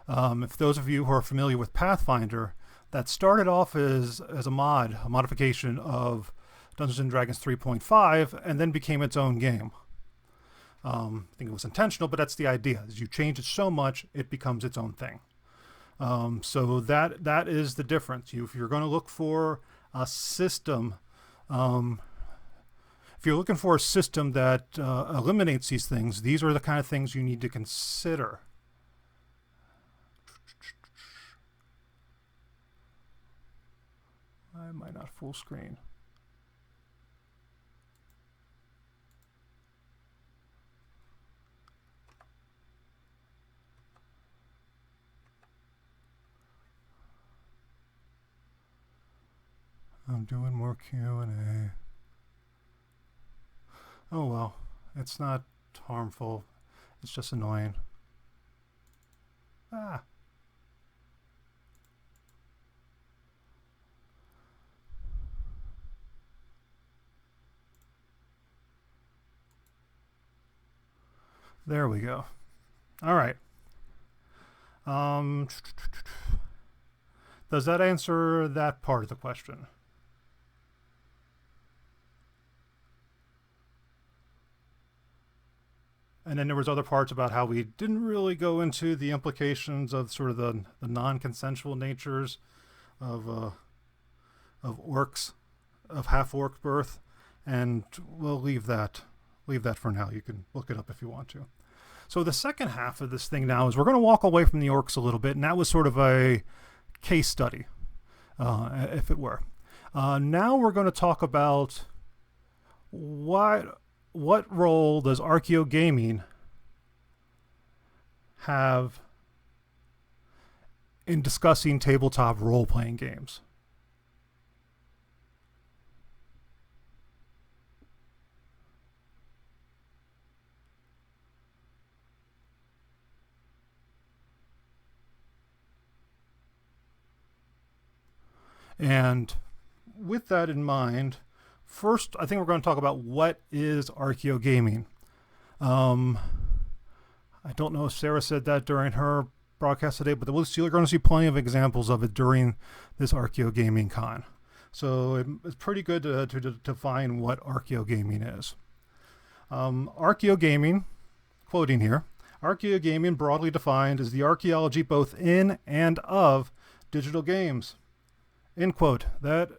If those of you who are familiar with Pathfinder, that started off as a modification of Dungeons & Dragons 3.5, and then became its own game. I think it was intentional, but that's the idea. As you change it so much, it becomes its own thing. So that is the difference. If you're going to look for a system, if you're looking for a system that eliminates these things, these are the kind of things you need to consider. I might not full screen. I'm doing more Q&A. Oh well, it's not harmful. It's just annoying. There we go. All right. Does that answer that part of the question? And then there was other parts about how we didn't really go into the implications of sort of the non-consensual natures of orcs, of half-orc birth, and we'll leave that for now. You can look it up if you want to. So the second half of this thing now is we're going to walk away from the orcs a little bit, and that was sort of a case study, if it were. Now we're going to talk about what role does ArchaeoGaming have in discussing tabletop role-playing games? And with that in mind, first, I think we're going to talk about what is ArchaeoGaming. I don't know if Sarah said that during her broadcast today, but you're going to see plenty of examples of it during this ArchaeoGaming con. So it's pretty good to define what ArchaeoGaming is. ArchaeoGaming, quoting here, ArchaeoGaming broadly defined is the archaeology both in and of digital games. End quote. That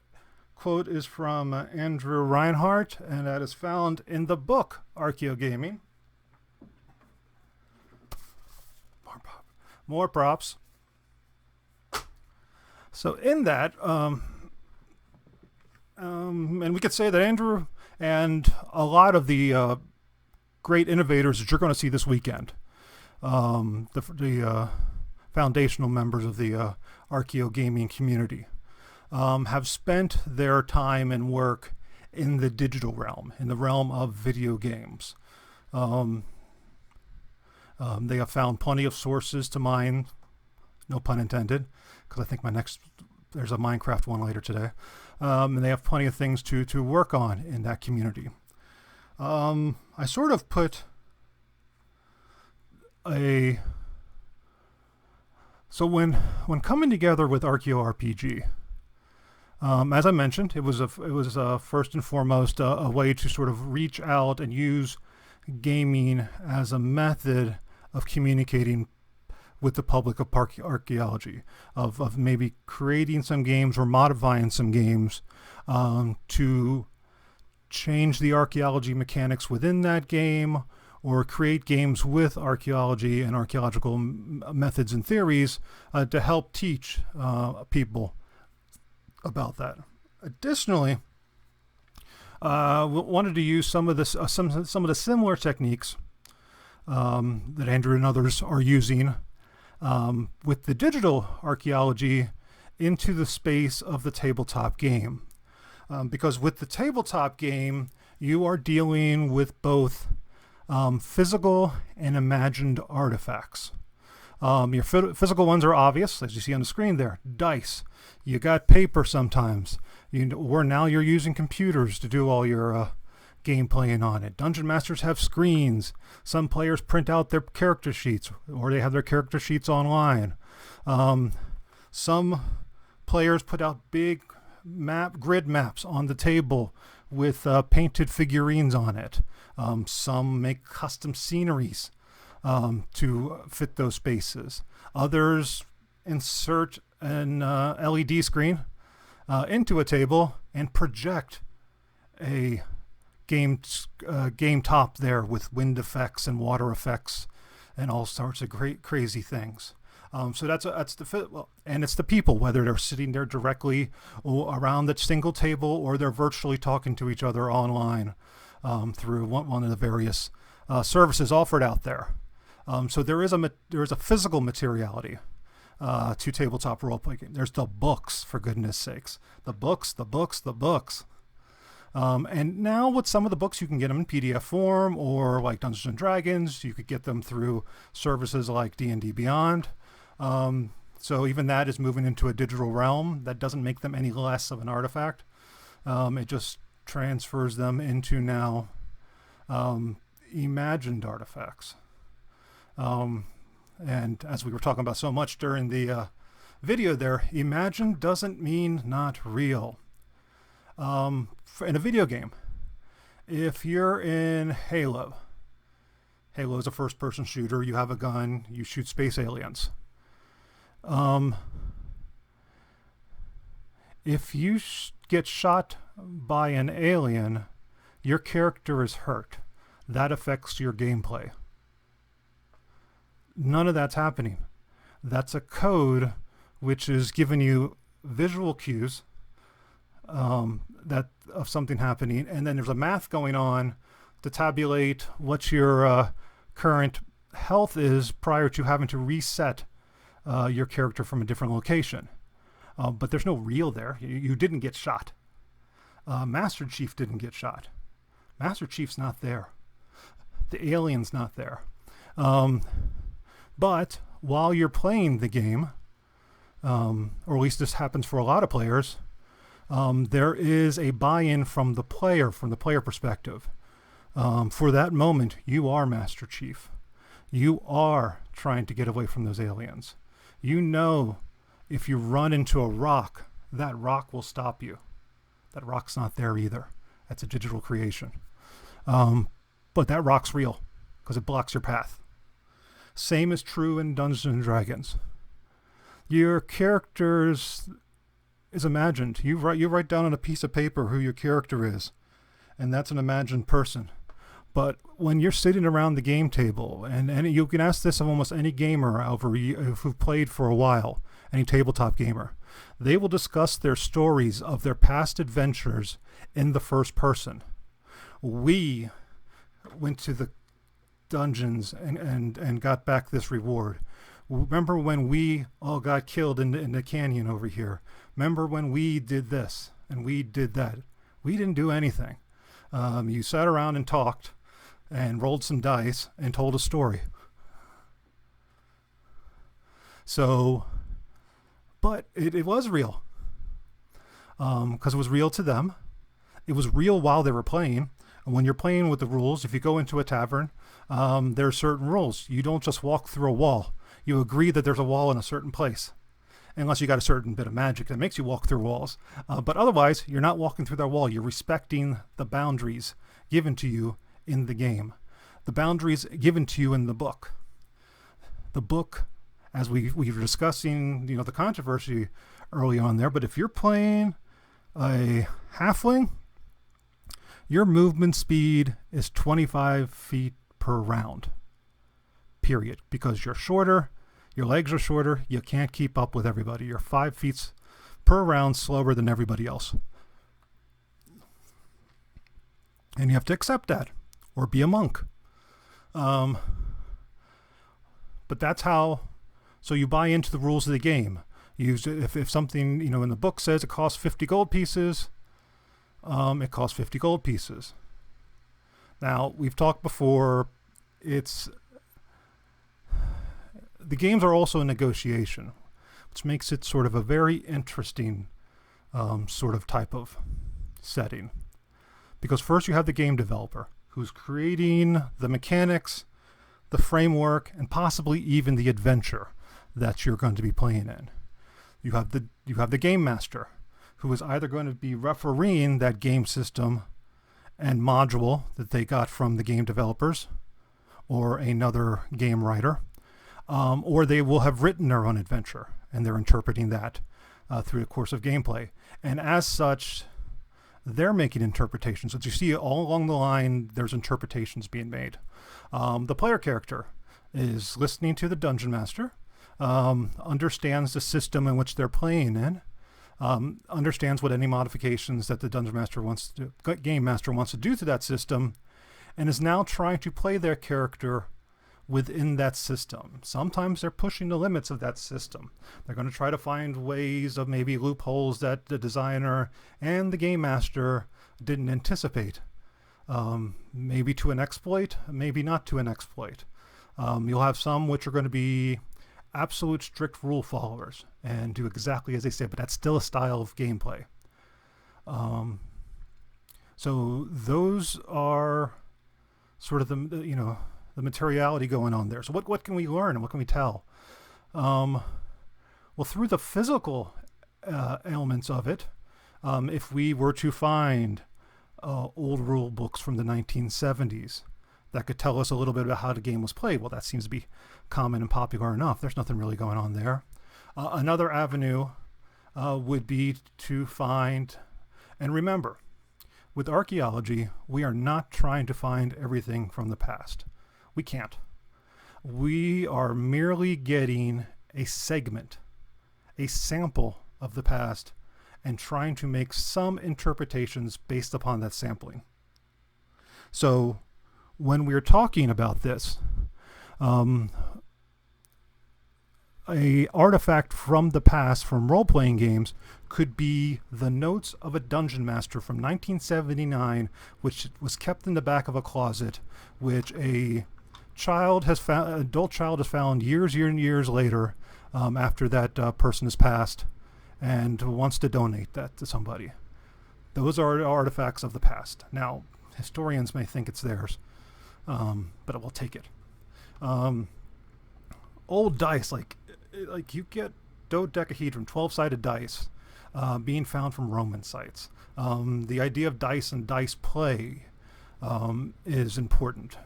quote is from Andrew Reinhardt, and that is found in the book ArchaeoGaming. More props. So in that, and we could say that Andrew and a lot of the great innovators that you're going to see this weekend, the foundational members of the ArchaeoGaming community, have spent their time and work in the digital realm, in the realm of video games. They have found plenty of sources to mine, no pun intended, because I think there's a Minecraft one later today. And they have plenty of things to work on in that community. I sort of put so when coming together with ArchaeoRPG, as I mentioned, it was first and foremost a way to sort of reach out and use gaming as a method of communicating with the public of archaeology, of maybe creating some games or modifying some games to change the archaeology mechanics within that game, or create games with archaeology and archaeological methods and theories to help teach people about that. Additionally, wanted to use some of this, some of the similar techniques that Andrew and others are using with the digital archaeology into the space of the tabletop game. Because with the tabletop game, you are dealing with both physical and imagined artifacts. Your physical ones are obvious, as you see on the screen there. Dice. You got paper sometimes. Or now you're using computers to do all your game playing on it. Dungeon masters have screens. Some players print out their character sheets, or they have their character sheets online. Some players put out big grid maps on the table with painted figurines on it. Some make custom sceneries to fit those spaces. Others insert an LED screen into a table and project a game top there with wind effects and water effects and all sorts of great crazy things. So that's and it's the people, whether they're sitting there directly around that single table or they're virtually talking to each other online through one of the various services offered out there. So there is a physical materiality to tabletop role-playing. There's the books, for goodness sakes. The books. And now with some of the books, you can get them in PDF form, or like Dungeons and Dragons, you could get them through services like D&D Beyond. So even that is moving into a digital realm. That doesn't make them any less of an artifact. It just transfers them into now imagined artifacts. And as we were talking about so much during the video there, imagined doesn't mean not real. In a video game, if you're in Halo is a first-person shooter, you have a gun, you shoot space aliens. If you get shot by an alien, your character is hurt. That affects your gameplay. None of that's happening. That's a code which is giving you visual cues that of something happening, and then there's a math going on to tabulate what your current health is prior to having to reset your character from a different location. But there's no real there. You didn't get shot. Master Chief didn't get shot. Master Chief's not there. The alien's not there. But while you're playing the game, or at least this happens for a lot of players, there is a buy-in from the player perspective. For that moment, you are Master Chief. You are trying to get away from those aliens. You know, if you run into a rock, that rock will stop you. That rock's not there either. That's a digital creation. But that rock's real because it blocks your path. Same is true in Dungeons and Dragons. Your characters is imagined. You write down on a piece of paper who your character is, and that's an imagined person. But when you're sitting around the game table, and you can ask this of almost any gamer who've played for a while, any tabletop gamer. They will discuss their stories of their past adventures in the first person. We went to the dungeons and got back this reward. Remember when we all got killed in the canyon over here? Remember when we did this and we did that? We didn't do anything. You sat around and talked and rolled some dice and told a story. So, but it was real. Because it was real to them. It was real while they were playing. And when you're playing with the rules, if you go into a tavern, there are certain rules. You don't just walk through a wall. You agree that there's a wall in a certain place. Unless you got a certain bit of magic that makes you walk through walls. But otherwise, you're not walking through that wall. You're respecting the boundaries given to you in the game. The boundaries given to you in the book. The book, as we were discussing, the controversy early on there, but if you're playing a halfling, your movement speed is 25 feet per round. Period. Because you're shorter, your legs are shorter, you can't keep up with everybody. You're 5 feet per round slower than everybody else. And you have to accept that, or be a monk. But that's how, so you buy into the rules of the game. If something, in the book says it costs 50 gold pieces, it costs 50 gold pieces. Now, we've talked before, the games are also a negotiation, which makes it sort of a very interesting sort of type of setting. Because first you have the game developer, who's creating the mechanics, the framework, and possibly even the adventure that you're going to be playing in. You have the game master, who is either going to be refereeing that game system and module that they got from the game developers or another game writer, or they will have written their own adventure and they're interpreting that through the course of gameplay. And as such, they're making interpretations. As you see all along the line, there's interpretations being made. The player character is listening to the dungeon master, understands the system in which they're playing in, understands what any modifications that the dungeon master game master wants to do to that system, and is now trying to play their character within that system. Sometimes they're pushing the limits of that system. They're going to try to find ways of maybe loopholes that the designer and the game master didn't anticipate. Maybe to an exploit, maybe not to an exploit. You'll have some which are going to be absolute strict rule followers and do exactly as they say, but that's still a style of gameplay. So those are sort of the materiality going on there. So what can we learn and what can we tell? Well, through the physical elements of it, if we were to find old rule books from the 1970s that could tell us a little bit about how the game was played, well, that seems to be common and popular enough. There's nothing really going on there. Another avenue would be to find, and remember, with archaeology, we are not trying to find everything from the past. We can't. We are merely getting a segment, a sample of the past, and trying to make some interpretations based upon that sampling. So when we're talking about this, a artifact from the past from role-playing games could be the notes of a dungeon master from 1979, which was kept in the back of a closet, which an adult child has found years and years later, after that person has passed, and wants to donate that to somebody. Those are artifacts of the past. Now, historians may think it's theirs, but we'll take it. Old dice, like you get dodecahedron, 12-sided dice, being found from Roman sites. The idea of dice and dice play is important.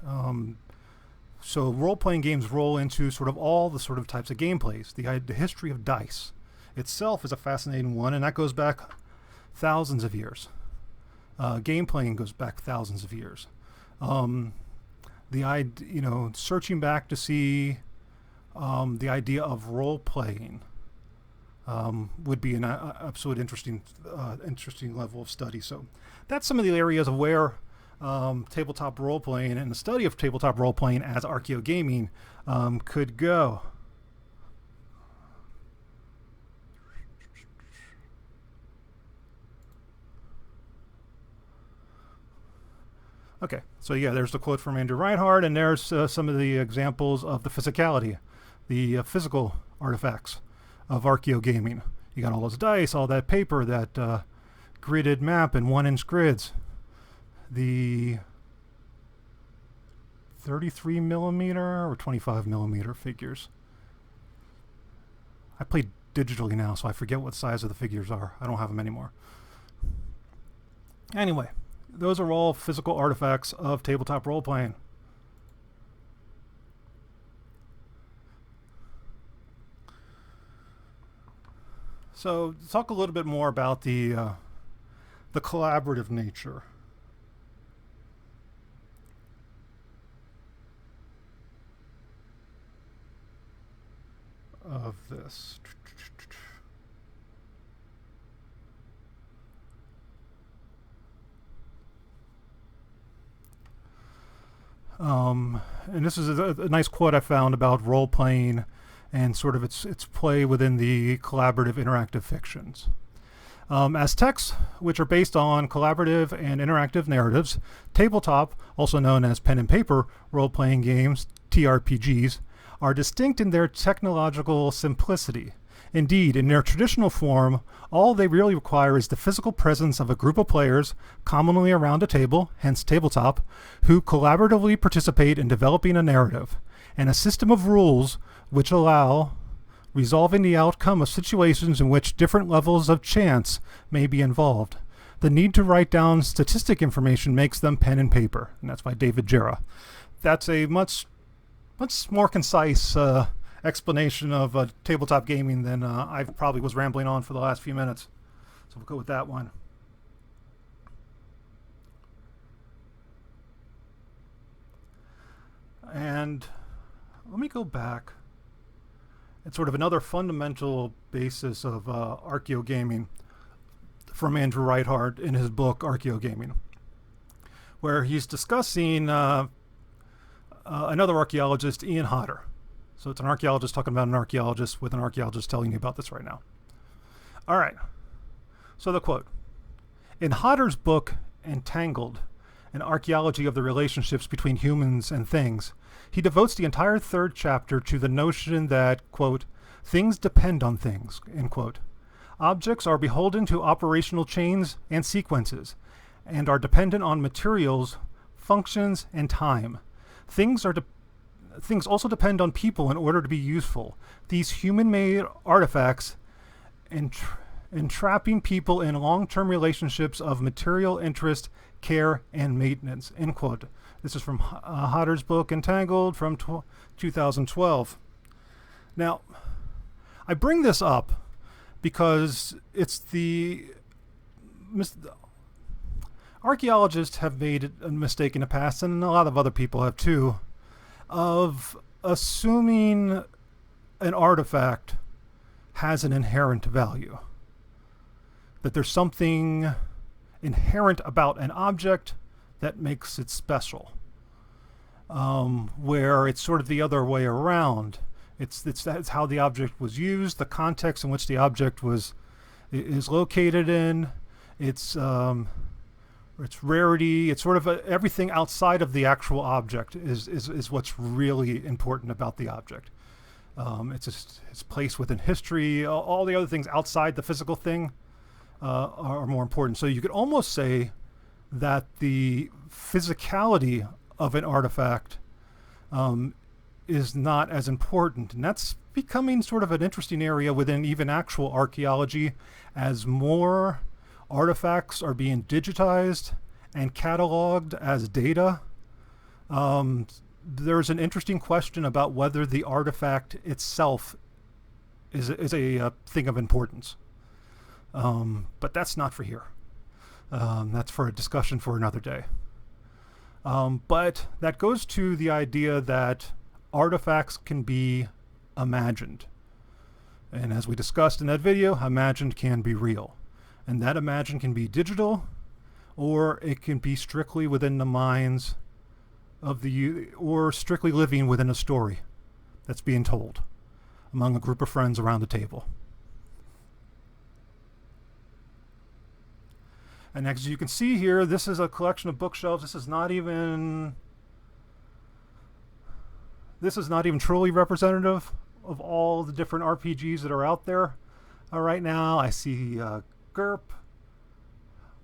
So role-playing games roll into sort of all the sort of types of gameplays. The history of dice itself is a fascinating one, and that goes back thousands of years. Game playing goes back thousands of years. Searching back to see the idea of role-playing would be an absolute interesting level of study. So that's some of the areas of where tabletop role-playing and the study of tabletop role-playing as ArchaeoGaming could go. Okay, so yeah, there's the quote from Andrew Reinhardt, and there's some of the examples of the physicality, the physical artifacts of ArchaeoGaming. You got all those dice, all that paper, that gridded map in 1-inch grids, the 33 millimeter or 25 millimeter figures. I play digitally now, so I forget what size of the figures are. I don't have them anymore. Anyway, those are all physical artifacts of tabletop role-playing. So, talk a little bit more about the collaborative nature of this. And this is a nice quote I found about role-playing and sort of its play within the collaborative interactive fictions. As texts which are based on collaborative and interactive narratives, tabletop, also known as pen and paper role-playing games, TRPGs, are distinct in their technological simplicity. Indeed, in their traditional form, all they really require is the physical presence of a group of players, commonly around a table, hence tabletop, who collaboratively participate in developing a narrative, and a system of rules which allow resolving the outcome of situations in which different levels of chance may be involved. The need to write down statistic information makes them pen and paper, and that's by David Jarrah. That's a much more concise explanation of tabletop gaming than I probably was rambling on for the last few minutes. So we'll go with that one. And let me go back. It's sort of another fundamental basis of ArchaeoGaming from Andrew Reinhardt in his book ArchaeoGaming, where he's discussing another archaeologist, Ian Hodder. So it's an archaeologist talking about an archaeologist with an archaeologist telling you about this right now. All right. So the quote. In Hodder's book, Entangled, an archaeology of the relationships between humans and things, he devotes the entire third chapter to the notion that, quote, things depend on things, end quote. Objects are beholden to operational chains and sequences, and are dependent on materials, functions, and time. Things also depend on people in order to be useful. These human-made artifacts entrapping people in long-term relationships of material interest, care, and maintenance, end quote. This is from Hodder's book, Entangled, from 2012. Now, I bring this up because it's archaeologists have made a mistake in the past, and a lot of other people have too, of assuming an artifact has an inherent value. That there's something inherent about an object that makes it special. Where it's sort of the other way around. That's how the object was used, the context in which the object is located in, its rarity. It's sort of everything outside of the actual object is what's really important about the object. It's place within history. All the other things outside the physical thing are more important. So you could almost say that the physicality of an artifact is not as important. And that's becoming sort of an interesting area within even actual archaeology as more artifacts are being digitized and cataloged as data. There's an interesting question about whether the artifact itself is a thing of importance. But that's not for here. That's for a discussion for another day. But that goes to the idea that artifacts can be imagined. And as we discussed in that video, imagined can be real. And that imagined can be digital, or it can be strictly within the minds of or strictly living within a story that's being told among a group of friends around the table. And as you can see here, this is a collection of bookshelves. This is not even truly representative of all the different RPGs that are out there right now. I see GURP,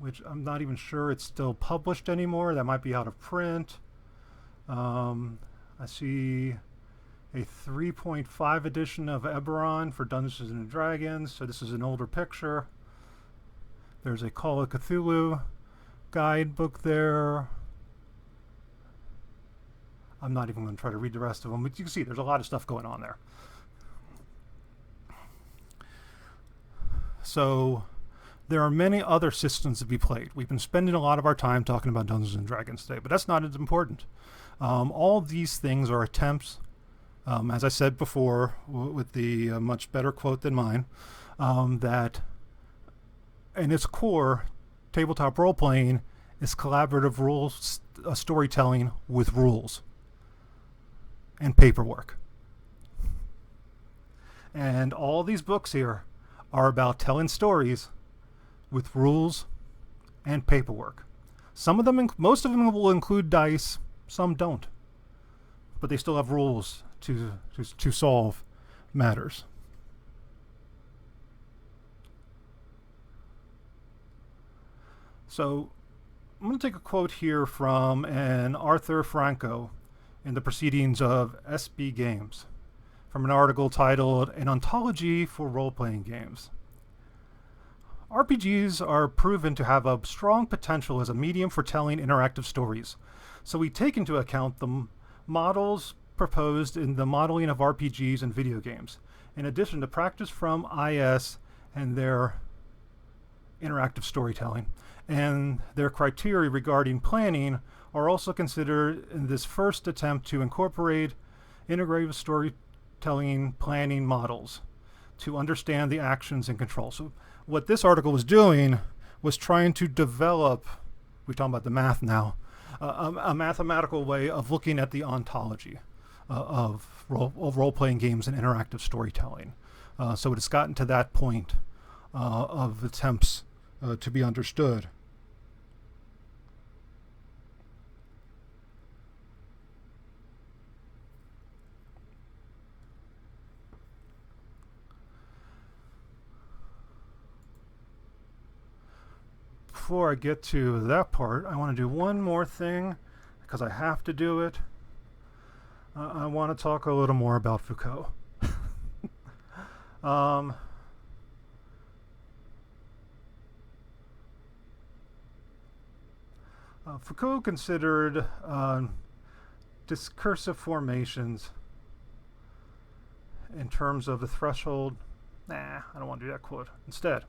which I'm not even sure it's still published anymore. That might be out of print. I see a 3.5 edition of Eberron for Dungeons and Dragons. So this is an older picture. There's a Call of Cthulhu guidebook there. I'm not even going to try to read the rest of them, but you can see there's a lot of stuff going on there. So there are many other systems to be played. We've been spending a lot of our time talking about Dungeons and Dragons today, but that's not as important. All of these things are attempts, as I said before, with the much better quote than mine, that in its core, tabletop role-playing is collaborative rules, storytelling with rules and paperwork. And all these books here are about telling stories with rules and paperwork. Some of them, most of them will include dice, some don't. But they still have rules to solve matters. So I'm going to take a quote here from an Arthur Franco in the Proceedings of SB Games, from an article titled An Ontology for Role-Playing Games. RPGs are proven to have a strong potential as a medium for telling interactive stories, so we take into account the models proposed in the modeling of RPGs and video games, in addition to practice from IS and their interactive storytelling. And their criteria regarding planning are also considered in this first attempt to incorporate integrative storytelling planning models to understand the actions and control. So what this article was doing was trying to develop, we're talking about the math now, a mathematical way of looking at the ontology of role-playing games and interactive storytelling. So it's gotten to that point of attempts to be understood. Before I get to that part, I want to do one more thing because I have to do it. I want to talk a little more about Foucault. Foucault considered discursive formations in terms of the threshold. Nah, I don't want to do that quote. Instead,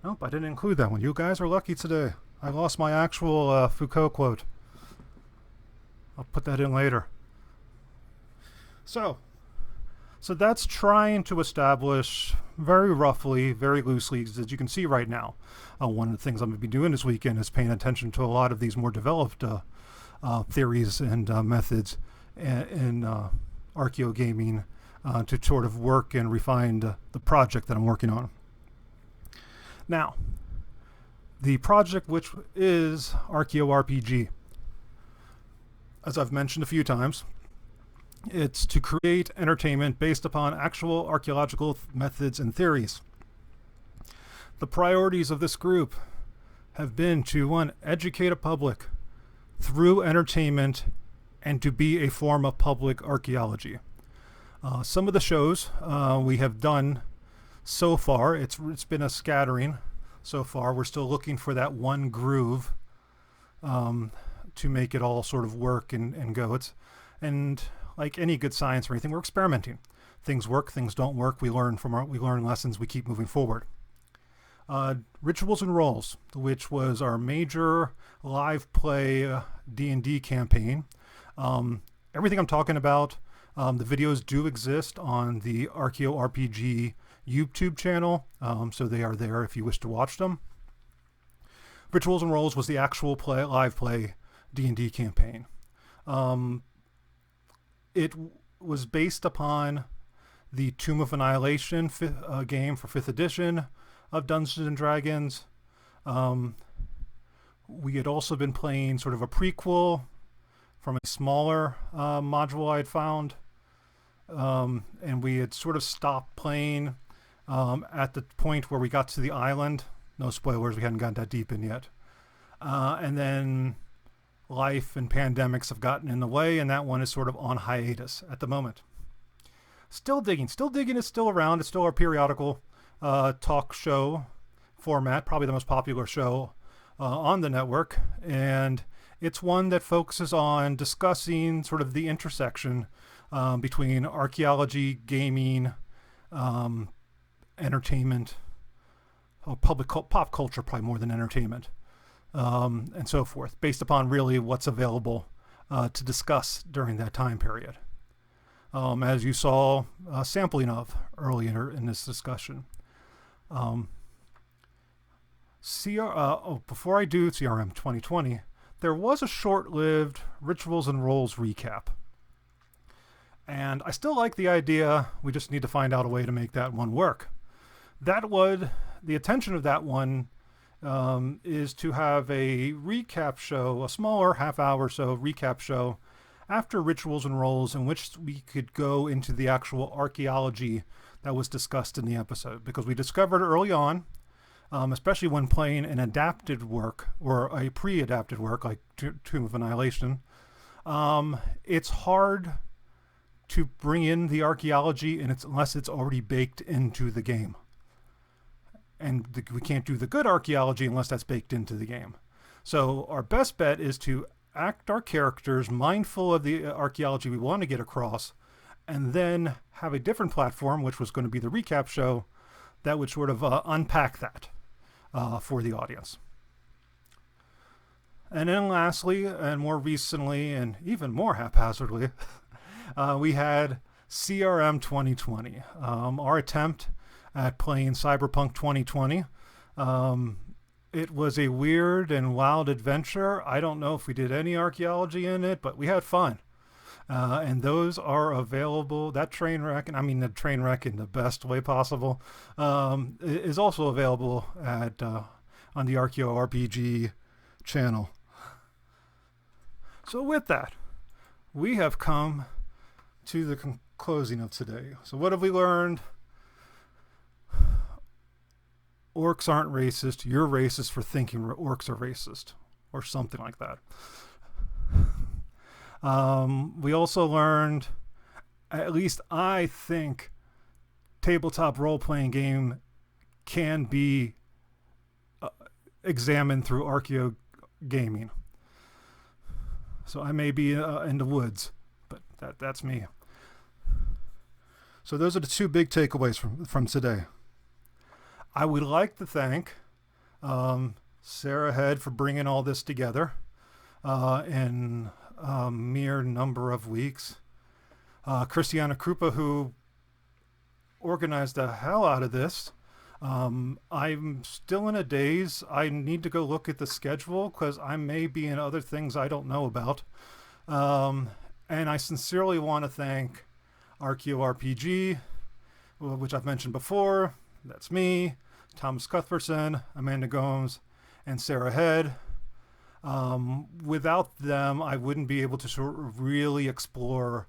nope, I didn't include that one. You guys are lucky today. I lost my actual Foucault quote. I'll put that in later. So that's trying to establish very roughly, very loosely, as you can see right now. One of the things I'm going to be doing this weekend is paying attention to a lot of these more developed theories and methods in ArchaeoGaming to sort of work and refine the project that I'm working on. Now, the project, which is ArchaeoRPG, as I've mentioned a few times, it's to create entertainment based upon actual archaeological methods and theories. The priorities of this group have been to, one, educate a public through entertainment and to be a form of public archaeology. Some of the shows we have done so far, it's been a scattering so far. We're still looking for that one groove to make it all sort of work and go. And like any good science or anything, we're experimenting. Things work, things don't work. We learn lessons. We keep moving forward. Rituals and Roles, which was our major live play D&D campaign, everything I'm talking about, the videos do exist on the ArchaeoRPG YouTube channel, so they are there if you wish to watch them. Rituals and Rolls was the actual live play D&D campaign. It was based upon the Tomb of Annihilation game for 5th edition of Dungeons and Dragons. We had also been playing sort of a prequel from a smaller module I had found. And we had sort of stopped playing at the point where we got to the island. No spoilers, we hadn't gotten that deep in yet. And then life and pandemics have gotten in the way, and that one is sort of on hiatus at the moment. Still Digging. Still Digging is still around. It's still our periodical talk show format, probably the most popular show on the network. And it's one that focuses on discussing sort of the intersection between archaeology, gaming, entertainment, pop culture, probably more than entertainment, and so forth, based upon really what's available to discuss during that time period. As you saw a sampling of earlier in this discussion. Before I do CRM 2020, there was a short-lived Rituals and Rolls recap. And I still like the idea. We just need to find out a way to make that one work. The intention of that one is to have a recap show, a smaller half-hour or so recap show after Rituals and Rolls, in which we could go into the actual archaeology that was discussed in the episode. Because we discovered early on, especially when playing an adapted work or a pre-adapted work like Tomb of Annihilation, it's hard to bring in the archaeology unless it's already baked into the game. And we can't do the good archaeology unless that's baked into the game. So our best bet is to act our characters mindful of the archaeology we want to get across, and then have a different platform, which was going to be the recap show, that would sort of unpack that for the audience. And then lastly, and more recently, and even more haphazardly, we had CRM 2020, our attempt at playing Cyberpunk 2020. It was a weird and wild adventure. I don't know if we did any archaeology in it, but we had fun. And those are available. That train wreck, and I mean the train wreck in the best way possible, is also available at on the ArchaeoRPG channel. So with that, we have come to the closing of today. So what have we learned? Orcs aren't racist. You're racist for thinking orcs are racist, or something like that. We also learned, at least I think, tabletop role-playing game can be examined through ArchaeoGaming. So I may be in the woods, but that's me. So those are the two big takeaways from today. I would like to thank Sarah Head for bringing all this together in a mere number of weeks. Christiana Krupa, who organized the hell out of this. I'm still in a daze. I need to go look at the schedule because I may be in other things I don't know about. And I sincerely want to thank ArchaeoRPG, which I've mentioned before. That's me, Thomas Cuthbertson, Amanda Gomes, and Sarah Head. Without them, I wouldn't be able to sort of really explore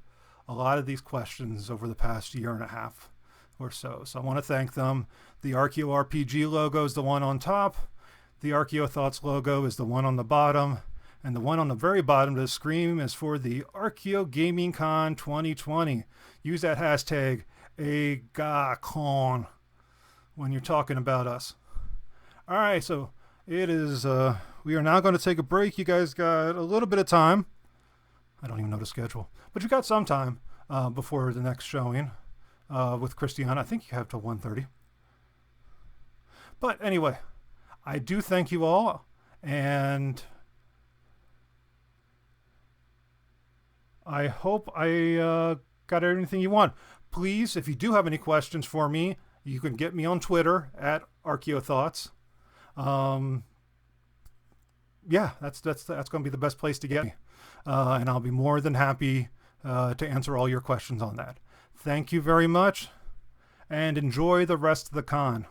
a lot of these questions over the past year and a half or so. So I want to thank them. The ArchaeoRPG logo is the one on top. The Archaeothoughts logo is the one on the bottom. And the one on the very bottom of the screen is for the ArchaeoGaming Con 2020. Use that hashtag AGACON when you're talking about us. All right, so it is, we are now going to take a break. You guys got a little bit of time. I don't even know the schedule, but you got some time before the next showing with Christiana. I think you have till 1:30. But anyway, I do thank you all, and I hope I got everything you want. Please, if you do have any questions for me, you can get me on Twitter at Archaeothoughts. Yeah, that's going to be the best place to get me, and I'll be more than happy to answer all your questions on that. Thank you very much, and enjoy the rest of the con.